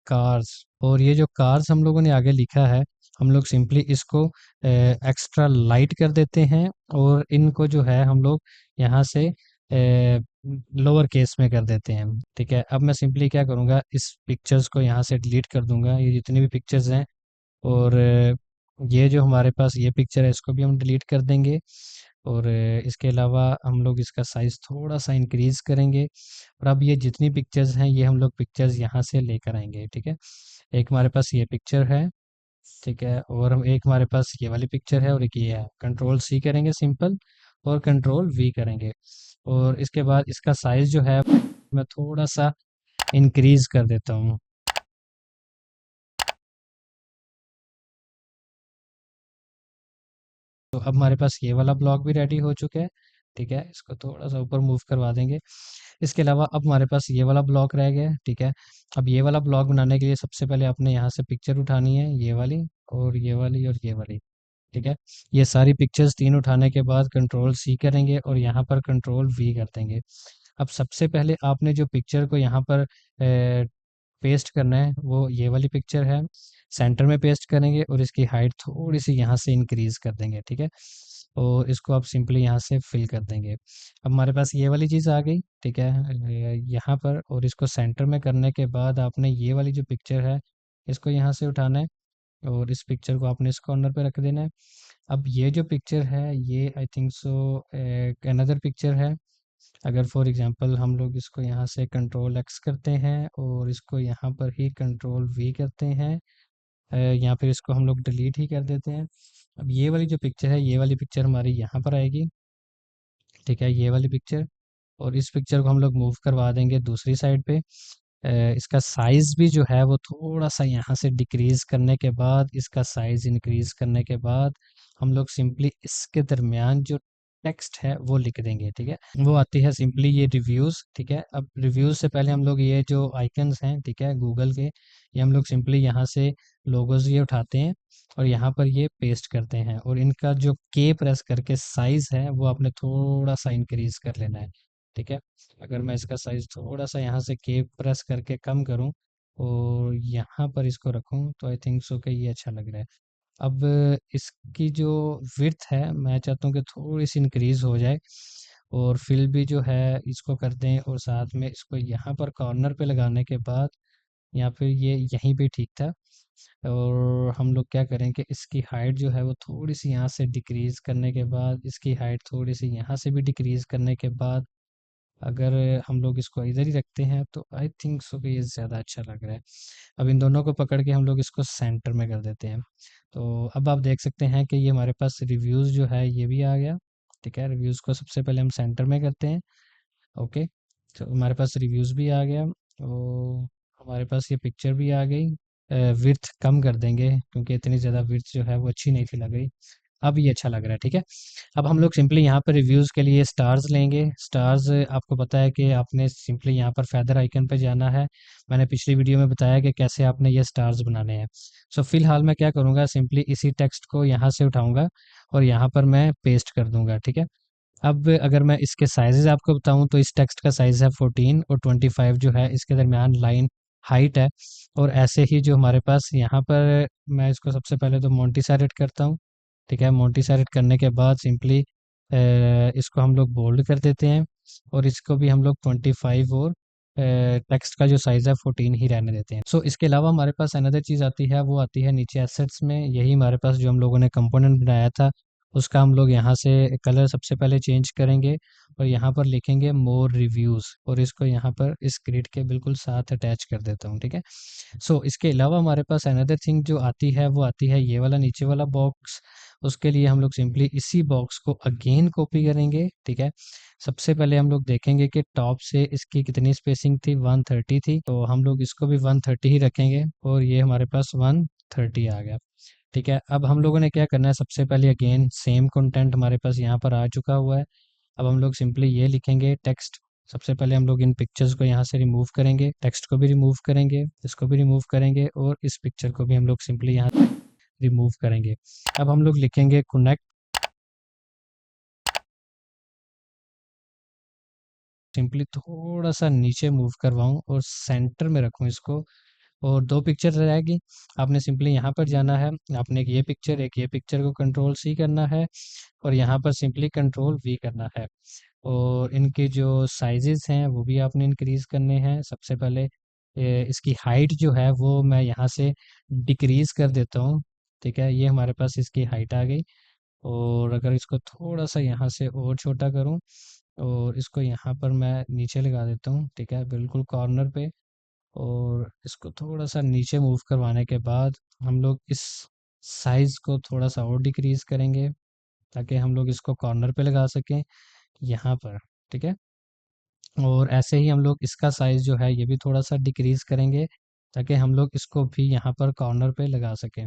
कार्स। और ये जो कार्स हम लोगों ने आगे लिखा है, हम लोग सिंपली इसको एक्स्ट्रा लाइट कर देते हैं। और इनको जो है हम लोग यहाँ से लोअर केस में कर देते हैं। ठीक है, अब मैं सिंपली क्या करूँगा, इस पिक्चर्स को यहाँ से डिलीट कर दूंगा, ये जितनी भी पिक्चर्स हैं। और ये जो हमारे पास ये पिक्चर है इसको भी हम डिलीट कर देंगे। और इसके अलावा हम लोग इसका साइज़ थोड़ा सा इंक्रीज़ करेंगे। और अब ये जितनी पिक्चर्स हैं ये हम लोग पिक्चर्स यहाँ से लेकर आएंगे। ठीक है, एक हमारे पास ये पिक्चर है, ठीक है, और हम एक हमारे पास ये वाली पिक्चर है, और एक ये है। कंट्रोल सी करेंगे सिंपल, और कंट्रोल वी करेंगे। और इसके बाद इसका साइज़ जो है मैं थोड़ा सा इंक्रीज़ कर देता हूँ। तो अब हमारे पास ये वाला ब्लॉक भी रेडी हो चुका है। ठीक है, इसको थोड़ा सा ऊपर मूव करवा देंगे। इसके अलावा अब हमारे पास ये वाला ब्लॉक रह गया है। ठीक है, अब ये वाला ब्लॉक बनाने के लिए सबसे पहले आपने यहाँ से पिक्चर उठानी है, ये वाली और ये वाली और ये वाली। ठीक है, ये सारी पिक्चर्स तीन उठाने के बाद कंट्रोल सी करेंगे और यहाँ पर कंट्रोल वी कर देंगे। अब सबसे पहले आपने जो पिक्चर को यहाँ पर पेस्ट करना है वो ये वाली पिक्चर है, सेंटर में पेस्ट करेंगे और इसकी हाइट थोड़ी सी यहाँ से इंक्रीज कर देंगे। ठीक है, और इसको आप सिंपली यहाँ से फिल कर देंगे। अब हमारे पास ये वाली चीज़ आ गई। ठीक है, यहाँ पर, और इसको सेंटर में करने के बाद आपने ये वाली जो पिक्चर है इसको यहाँ से उठाना है और इस पिक्चर को आपने इस कॉर्नर पे रख देना है। अब ये जो पिक्चर है ये आई थिंक सो एक अनदर पिक्चर है। अगर फॉर एग्जांपल हम लोग इसको यहाँ से कंट्रोल एक्स करते हैं और इसको यहाँ पर ही कंट्रोल वी करते हैं, या फिर इसको हम लोग डिलीट ही कर देते हैं। अब ये वाली जो पिक्चर है, ये वाली पिक्चर हमारी यहाँ पर आएगी, ठीक है, ये वाली पिक्चर। और इस पिक्चर को हम लोग मूव करवा देंगे दूसरी साइड पे। इसका साइज़ भी जो है वो थोड़ा सा यहाँ से डिक्रीज़ करने के बाद, इसका साइज़ इंक्रीज़ करने के बाद हम लोग सिंपली इसके दरमियान जो टेक्स्ट है वो लिख देंगे, ठीक है। वो आती है सिंपली ये रिव्यूज़, ठीक है। अब रिव्यूज़ से पहले हम लोग ये जो आइकन्स हैं, ठीक है, गूगल के, ये हम लोग सिंपली यहाँ से लोगोज ये उठाते हैं और यहाँ पर ये पेस्ट करते हैं, और इनका जो के प्रेस करके साइज़ है वो आपने थोड़ा सा इंक्रीज़ कर लेना है, ठीक है। अगर मैं इसका साइज़ थोड़ा सा यहाँ से के प्रेस करके कम करूँ और यहाँ पर इसको रखूँ तो आई थिंक सो कि ये अच्छा लग रहा है। अब इसकी जो विड्थ है मैं चाहता हूँ कि थोड़ी सी इंक्रीज़ हो जाए, और फिल भी जो है इसको कर दें, और साथ में इसको यहाँ पर कॉर्नर पे लगाने के बाद, या फिर ये यहीं पे ठीक था। और हम लोग क्या करें कि इसकी हाइट जो है वो थोड़ी सी यहाँ से डिक्रीज़ करने के बाद, इसकी हाइट थोड़ी सी यहाँ से भी डिक्रीज़ करने के बाद, अगर हम लोग इसको इधर ही रखते हैं तो आई थिंक सो कि ये ज़्यादा अच्छा लग रहा है। अब इन दोनों को पकड़ के हम लोग इसको सेंटर में कर देते हैं। तो अब आप देख सकते हैं कि ये हमारे पास रिव्यूज़ जो है ये भी आ गया, ठीक है। रिव्यूज़ को सबसे पहले हम सेंटर में करते हैं, ओके। तो हमारे पास रिव्यूज़ भी आ गया, और हमारे पास ये पिक्चर भी आ गई। विड्थ कम कर देंगे क्योंकि इतनी ज़्यादा विड्थ जो है वो अच्छी नहीं थी लग रही। अब ये अच्छा लग रहा है, ठीक है। अब हम लोग सिंपली यहाँ पर रिव्यूज़ के लिए स्टार्स लेंगे। स्टार्स आपको पता है कि आपने सिंपली यहाँ पर फेदर आइकन पे जाना है। मैंने पिछली वीडियो में बताया कि कैसे आपने ये स्टार्स बनाने हैं। सो फिलहाल मैं क्या करूँगा, सिंपली इसी टेक्स्ट को यहाँ से उठाऊँगा और यहाँ पर मैं पेस्ट कर दूँगा, ठीक है। अब अगर मैं इसके साइज़ेज़ आपको बताऊँ तो इस टेक्स्ट का साइज़ है 14 और 25 जो है इसके दरमियान लाइन हाइट है। और ऐसे ही जो हमारे पास यहाँ पर, मैं इसको सबसे पहले तो मोंटी सेलेक्ट करता हूँ, ठीक है। मोंटी सेलेक्ट करने के बाद सिंपली इसको हम लोग बोल्ड कर देते हैं, और इसको भी हम लोग 25 और टेक्स्ट का जो साइज़ है 14 ही रहने देते हैं। सो इसके अलावा हमारे पास अनदर चीज़ आती है, वो आती है नीचे एसेट्स में। यही हमारे पास जो हम लोगों ने कंपोनेंट बनाया था उसका हम लोग यहाँ से कलर सबसे पहले चेंज करेंगे, और यहाँ पर लिखेंगे मोर रिव्यूज़, और इसको यहाँ पर इस ग्रिड के बिल्कुल साथ अटैच कर देता हूँ, ठीक है। सो इसके अलावा हमारे पास अनदर थिंग जो आती है वो आती है ये वाला नीचे वाला बॉक्स। उसके लिए हम लोग सिंपली इसी बॉक्स को अगेन कॉपी करेंगे, ठीक है। सबसे पहले हम लोग देखेंगे कि टॉप से इसकी कितनी स्पेसिंग थी, 130 थी, तो हम लोग इसको भी 130 ही रखेंगे, और ये हमारे पास 130 आ गया, ठीक है। अब हम लोगों ने क्या करना है, सबसे पहले अगेन सेम कंटेंट हमारे पास यहाँ पर आ चुका हुआ है। अब हम लोग सिंपली ये लिखेंगे टेक्स्ट। सबसे पहले हम लोग इन पिक्चर्स को यहाँ से रिमूव करेंगे, टेक्स्ट को भी रिमूव करेंगे, इसको भी रिमूव करेंगे, और इस पिक्चर को भी हम लोग सिंपली यहाँ रिमूव करेंगे। अब हम लोग लिखेंगे कनेक्ट, सिंपली थोड़ा सा नीचे मूव करवाऊँ और सेंटर में रखूँ इसको, और दो पिक्चर रहेगी। आपने सिंपली यहाँ पर जाना है, आपने एक ये पिक्चर को कंट्रोल सी करना है, और यहाँ पर सिंपली कंट्रोल वी करना है। और इनके जो साइजेस हैं वो भी आपने इंक्रीज़ करने हैं। सबसे पहले इसकी हाइट जो है वो मैं यहाँ से डिक्रीज़ कर देता हूँ, ठीक है। ये हमारे पास इसकी हाइट आ गई। और अगर इसको थोड़ा सा यहाँ से और छोटा करूँ और इसको यहाँ पर मैं नीचे लगा देता हूँ, ठीक है, बिल्कुल कॉर्नर पे। और इसको थोड़ा सा नीचे मूव करवाने के बाद हम लोग इस साइज़ को थोड़ा सा और डिक्रीज़ करेंगे, ताकि हम लोग इसको कॉर्नर पे लगा सकें यहाँ पर, ठीक है। और ऐसे ही हम लोग इसका साइज़ जो है ये भी थोड़ा सा डिक्रीज़ करेंगे, ताकि हम लोग इसको भी यहाँ पर कॉर्नर पे लगा सकें,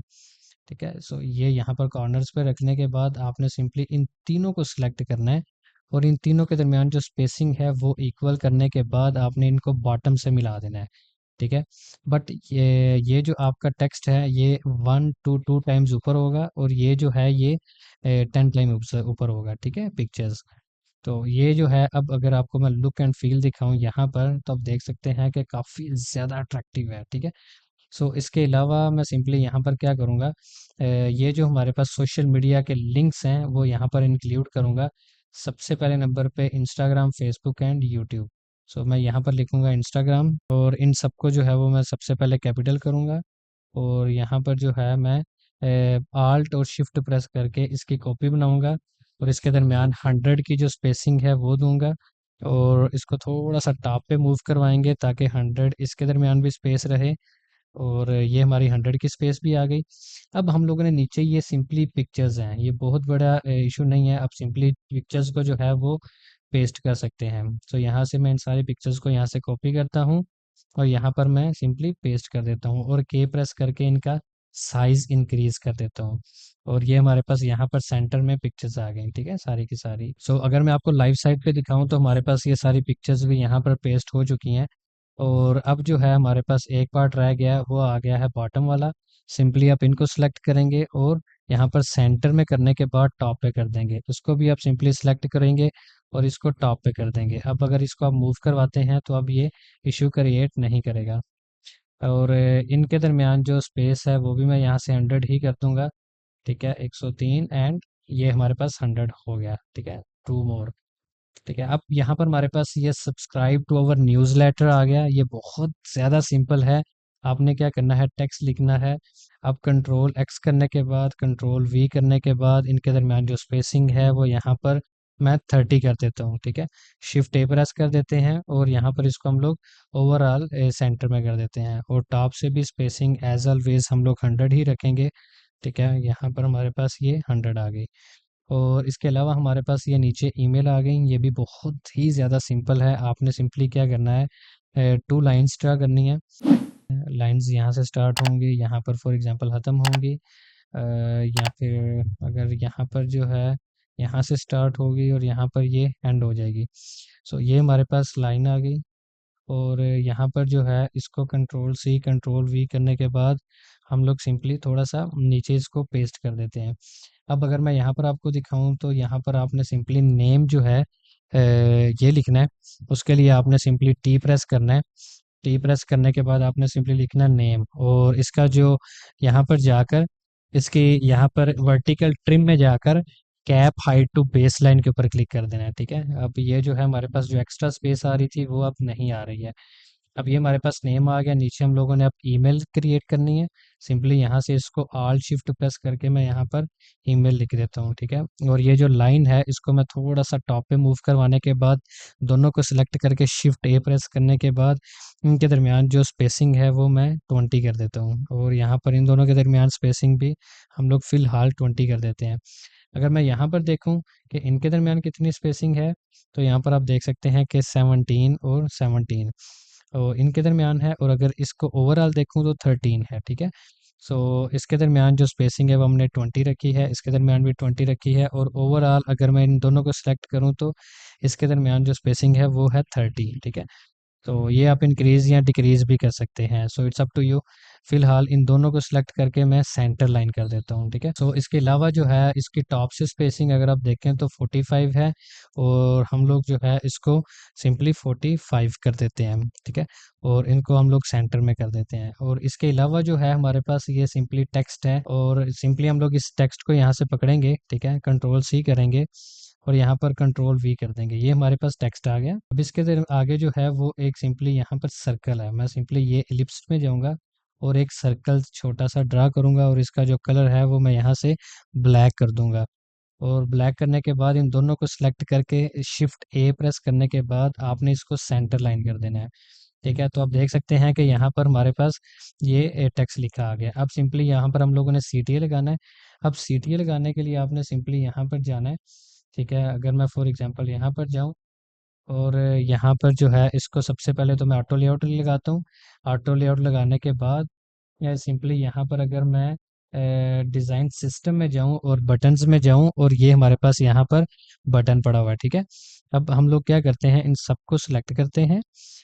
ठीक है। सो ये यहाँ पर कॉर्नर्स पे रखने के बाद आपने सिंपली इन तीनों को सिलेक्ट करना है, और इन तीनों के दरमियान जो स्पेसिंग है वो इक्वल करने के बाद आपने इनको बॉटम से मिला देना है, ठीक है। बट ये जो आपका टेक्स्ट है ये 1 to 2 टाइम्स ऊपर होगा, और ये जो है ये 10 टाइम ऊपर होगा, ठीक है, पिक्चर्स। तो ये जो है, अब अगर आपको मैं लुक एंड फील दिखाऊं यहाँ पर, तो आप देख सकते हैं कि काफ़ी ज़्यादा अट्रैक्टिव है, ठीक है। सो इसके अलावा मैं सिंपली यहाँ पर क्या करूँगा, ये जो हमारे पास सोशल मीडिया के लिंक्स हैं वो यहाँ पर इंक्लूड करूँगा। सबसे पहले नंबर पे इंस्टाग्राम, फेसबुक एंड यूट्यूब। सो मैं यहाँ पर लिखूँगा इंस्टाग्राम, और इन सबको जो है वो मैं सबसे पहले कैपिटल करूँगा, और यहाँ पर जो है मैं आल्ट और शिफ्ट प्रेस करके इसकी कॉपी बनाऊंगा और इसके दरमियान 100 की जो स्पेसिंग है वो दूंगा और इसको थोड़ा सा टॉप पे मूव करवाएंगे ताकि 100 इसके दरमियान भी स्पेस रहे और ये हमारी 100 की स्पेस भी आ गई। अब हम लोगों ने नीचे ये सिंपली पिक्चर्स हैं, ये बहुत बड़ा इशू नहीं है। अब सिंपली पिक्चर्स को जो है वो पेस्ट कर सकते हैं। तो यहाँ से मैं इन सारी पिक्चर्स को यहाँ से कॉपी करता हूँ और यहाँ पर मैं सिंपली पेस्ट कर देता हूँ और के प्रेस करके इनका साइज इंक्रीज कर देता हूँ और ये हमारे पास यहाँ पर सेंटर में पिक्चर्स आ गई, ठीक है, सारी की सारी। सो अगर मैं आपको लाइव साइट पे दिखाऊं तो हमारे पास ये सारी पिक्चर्स भी यहाँ पर पेस्ट हो चुकी हैं और अब जो है हमारे पास एक पार्ट रह गया है, वो आ गया है बॉटम वाला। सिंपली आप इनको सेलेक्ट करेंगे और यहाँ पर सेंटर में करने के बाद टॉप पे कर देंगे, उसको भी आप सिंपली सेलेक्ट करेंगे और इसको टॉप पे कर देंगे। अब अगर इसको आप मूव करवाते हैं तो अब ये इशू क्रिएट नहीं करेगा और इनके दरमियान जो स्पेस है वो भी मैं यहाँ से 100 ही कर दूंगा, ठीक है, 103 एंड ये हमारे पास 100 हो गया, ठीक है, 2 मोर, ठीक है। अब यहाँ पर हमारे पास ये सब्सक्राइब टू अवर न्यूज़लेटर आ गया। ये बहुत ज़्यादा सिंपल है। आपने क्या करना है, टेक्स्ट लिखना है। अब कंट्रोल एक्स करने के बाद कंट्रोल वी करने के बाद इनके दरमियान जो स्पेसिंग है वो यहाँ पर मैं 30 कर देता हूँ, ठीक है। शिफ्ट ए प्रेस कर देते हैं और यहाँ पर इसको हम लोग ओवरऑल सेंटर में कर देते हैं और टॉप से भी स्पेसिंग एज ऑलवेज हम लोग 100 ही रखेंगे, ठीक है। यहाँ पर हमारे पास ये 100 आ गई और इसके अलावा हमारे पास ये नीचे ईमेल आ गई। ये भी बहुत ही ज़्यादा सिंपल है। आपने सिंपली क्या करना है, 2 लाइन्स ड्रा करनी है। लाइंस यहाँ से स्टार्ट होंगी, यहाँ पर फॉर एग्जांपल ख़त्म होंगी या फिर अगर यहाँ पर जो है यहाँ से स्टार्ट होगी और यहाँ पर ये एंड हो जाएगी। सो ये हमारे पास लाइन आ गई और यहाँ पर जो है इसको कंट्रोल सी कंट्रोल वी करने के बाद हम लोग सिंपली थोड़ा सा नीचे इसको पेस्ट कर देते हैं। अब अगर मैं यहाँ पर आपको दिखाऊं तो यहाँ पर आपने सिंपली नेम जो है ये लिखना है। उसके लिए आपने सिंपली टी प्रेस करना है। टी प्रेस करने के बाद आपने सिंपली लिखना नेम और इसका जो यहाँ पर जाकर इसकी यहाँ पर वर्टिकल ट्रिम में जाकर cap height to base line के ऊपर क्लिक कर देना है, ठीक है। अब ये जो है हमारे पास जो एक्स्ट्रा स्पेस आ रही थी वो अब नहीं आ रही है। अब ये हमारे पास नेम आ गया। नीचे हम लोगों ने अब ईमेल क्रिएट करनी है। सिंपली यहाँ से इसको ऑल शिफ्ट प्रेस करके मैं यहाँ पर ईमेल लिख देता हूँ, ठीक है। और ये जो लाइन है इसको मैं थोड़ा सा टॉप पे मूव करवाने के बाद दोनों को सिलेक्ट करके शिफ्ट ए प्रेस करने के बाद इनके दरमियान जो स्पेसिंग है वो मैं 20 कर देता हूँ और यहाँ पर इन दोनों के दरमियान स्पेसिंग भी हम लोग फ़िलहाल 20 कर देते हैं। अगर मैं यहाँ पर देखूँ कि इनके दरमियान कितनी स्पेसिंग है तो यहाँ पर आप देख सकते हैं कि 17 और 17 और इनके दरमियान है और अगर इसको ओवरऑल देखूँ तो 13 है, ठीक है। सो इसके दरमियान जो स्पेसिंग है वो हमने 20 रखी है, इसके दरमियान भी 20 रखी है और ओवरऑल अगर मैं इन दोनों को सिलेक्ट करूँ तो इसके दरमियान जो स्पेसिंग है वो है 30, ठीक है। तो ये आप इंक्रीज या डिक्रीज भी कर सकते हैं, so it's up to you. फिलहाल इन दोनों को सिलेक्ट करके मैं सेंटर लाइन कर देता हूँ, ठीक है। सो इसके अलावा जो है इसकी टॉप से स्पेसिंग अगर आप देखें तो 45 है और हम लोग जो है इसको सिंपली 45 कर देते हैं, ठीक है। और इनको हम लोग सेंटर में कर देते हैं और इसके अलावा जो है हमारे पास ये सिंपली टेक्स्ट है और सिंपली हम लोग इस टेक्स्ट को यहाँ से पकड़ेंगे, ठीक है, कंट्रोल सी करेंगे और यहाँ पर कंट्रोल वी कर देंगे। ये हमारे पास टेक्स्ट आ गया। अब इसके आगे जो है वो एक सिंपली यहाँ पर सर्कल है। मैं सिंपली ये एलिप्स में जाऊँगा और एक सर्कल छोटा सा ड्रा करूँगा और इसका जो कलर है वो मैं यहाँ से ब्लैक कर दूँगा और ब्लैक करने के बाद इन दोनों को सिलेक्ट करके शिफ्ट ए प्रेस करने के बाद आपने इसको सेंटर लाइन कर देना है, ठीक है। तो आप देख सकते हैं कि यहाँ पर हमारे पास ये टेक्स्ट लिखा आ गया। अब सिंपली यहाँ पर हम लोगों ने CTA लगाना है। अब CTA लगाने के लिए आपने सिंपली यहाँ पर जाना है, ठीक है। अगर मैं फॉर एग्जांपल यहाँ पर जाऊँ और यहाँ पर जो है इसको सबसे पहले तो मैं ऑटो लेआउट लगाता हूँ। ऑटो लेआउट लगाने के बाद या सिंपली यहाँ पर अगर मैं डिज़ाइन सिस्टम में जाऊँ और बटन्स में जाऊँ और ये हमारे पास यहाँ पर बटन पड़ा हुआ है, ठीक है। अब हम लोग क्या करते हैं, इन सबको सिलेक्ट करते हैं,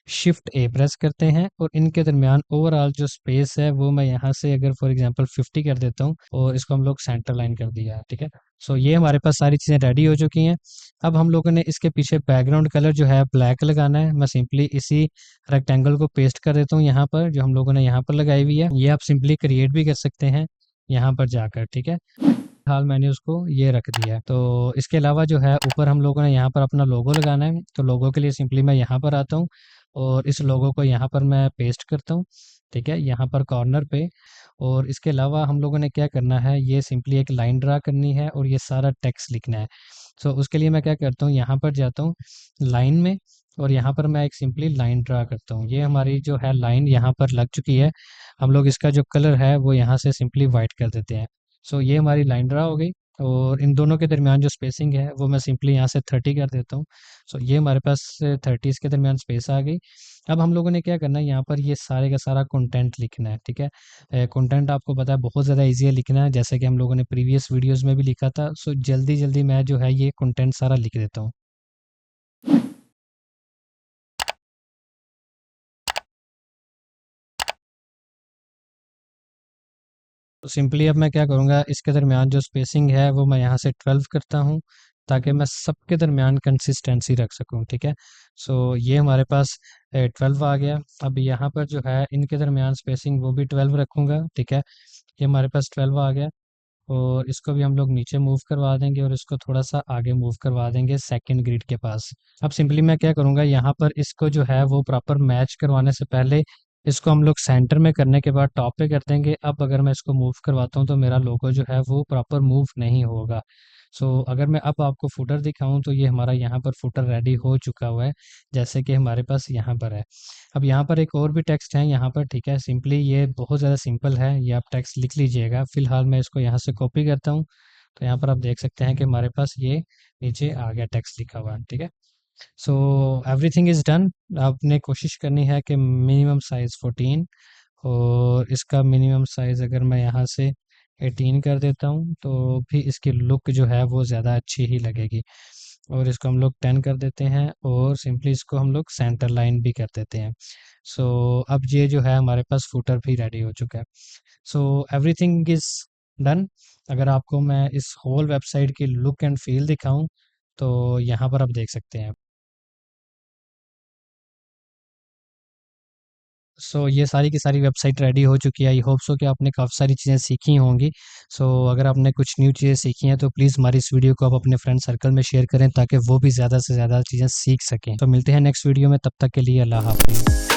शिफ्ट ए प्रेस करते हैं और इनके दरमियान ओवरऑल जो स्पेस है वो मैं यहाँ से अगर फॉर एग्जांपल 50 कर देता हूँ और इसको हम लोग सेंटर लाइन कर दिया है, ठीक है। सो ये हमारे पास सारी चीज़ें रेडी हो चुकी हैं। अब हम लोगों ने इसके पीछे बैकग्राउंड कलर जो है ब्लैक लगाना है। मैं सिंपली इसी रेक्टेंगल को पेस्ट कर देता हूँ यहाँ पर, जो हम लोगों ने यहाँ पर लगाई हुई है। ये आप सिंपली क्रिएट भी कर सकते हैं यहाँ पर जाकर, ठीक है। हाल मैंने उसको ये रख दिया है। तो इसके अलावा जो है ऊपर हम लोगों ने यहाँ पर अपना लोगो लगाना है। तो लोगो के लिए सिंपली मैं यहाँ पर आता हूँ और इस लोगो को यहाँ पर मैं पेस्ट करता हूँ, ठीक है, यहाँ पर कॉर्नर पे। और इसके अलावा हम लोगों ने क्या करना है, ये सिंपली एक लाइन ड्रा करनी है और ये सारा टेक्स्ट लिखना है। सो उसके लिए मैं क्या करता हूँ, यहाँ पर जाता हूँ लाइन में, और यहाँ पर मैं एक सिंपली लाइन ड्रा करता हूँ। ये हमारी जो है लाइन यहाँ पर लग चुकी है। हम लोग इसका जो कलर है वो यहाँ से सिंपली वाइट कर देते हैं। सो ये हमारी लाइन ड्रा हो गई, और इन दोनों के दरमियान जो स्पेसिंग है वो मैं सिंपली यहाँ से 30 कर देता हूँ। सो ये हमारे पास 30 के दरमियान स्पेस आ गई। अब हम लोगों ने क्या करना है, यहाँ पर ये सारे का सारा कंटेंट लिखना है, ठीक है। कंटेंट आपको पता है बहुत ज़्यादा ईजी है लिखना है, जैसे कि हम लोगों ने प्रीवियस वीडियोस में भी लिखा था। सो जल्दी जल्दी मैं जो है ये कंटेंट सारा लिख देता हूँ। तो सिंपली अब मैं क्या करूँगा, इसके दरमियान जो स्पेसिंग है वो मैं यहाँ से 12 करता हूँ, ताकि मैं सबके दरमियान कंसिस्टेंसी रख सकूँ, ठीक है। सो ये हमारे पास 12 आ गया। अब यहाँ पर जो है इनके दरमियान स्पेसिंग वो भी 12 रखूँगा, ठीक है। ये हमारे पास 12 आ गया, और इसको भी हम लोग नीचे मूव करवा देंगे और इसको थोड़ा सा आगे मूव करवा देंगे सेकंड ग्रिड के पास। अब सिंपली मैं क्या करूँगा, यहाँ पर इसको जो है वो प्रॉपर मैच करवाने से पहले इसको हम लोग सेंटर में करने के बाद टॉप पे कर देंगे। अब अगर मैं इसको मूव करवाता हूँ तो मेरा लोगो जो है वो प्रॉपर मूव नहीं होगा। सो अगर मैं अब आपको फुटर दिखाऊं तो ये हमारा यहाँ पर फुटर रेडी हो चुका हुआ है, जैसे कि हमारे पास यहाँ पर है। अब यहाँ पर एक और भी टेक्स्ट है यहाँ पर, ठीक है। सिंपली ये बहुत ज़्यादा सिंपल है, ये आप टेक्स्ट लिख लीजिएगा। फिलहाल मैं इसको यहाँ से कॉपी करता हूँ, तो यहाँ पर आप देख सकते हैं कि हमारे पास ये नीचे आ गया टेक्स्ट लिखा हुआ, ठीक है। So everything is done. आपने कोशिश करनी है कि मिनिमम साइज़ 14, और इसका मिनिमम साइज़ अगर मैं यहाँ से 18 कर देता हूँ तो भी इसकी लुक जो है वो ज़्यादा अच्छी ही लगेगी। और इसको हम लोग 10 कर देते हैं, और सिंपली इसको हम लोग सेंटर लाइन भी कर देते हैं। सो अब ये जो है हमारे पास फुटर भी रेडी हो चुका है। So everything is done. अगर आपको मैं इस होल वेबसाइट की लुक एंड फील दिखाऊं तो यहाँ पर आप देख सकते हैं। सो ये सारी की सारी वेबसाइट रेडी हो चुकी है। आई होप सो कि आपने काफ़ी सारी चीज़ें सीखी होंगी। सो अगर आपने कुछ न्यू चीज़ें सीखी हैं तो प्लीज़ हमारी इस वीडियो को आप अपने फ्रेंड सर्कल में शेयर करें, ताकि वो भी ज़्यादा से ज़्यादा चीज़ें सीख सकें। तो मिलते हैं नेक्स्ट वीडियो में, तब तक के लिए अल्लाह हाफ़िज़।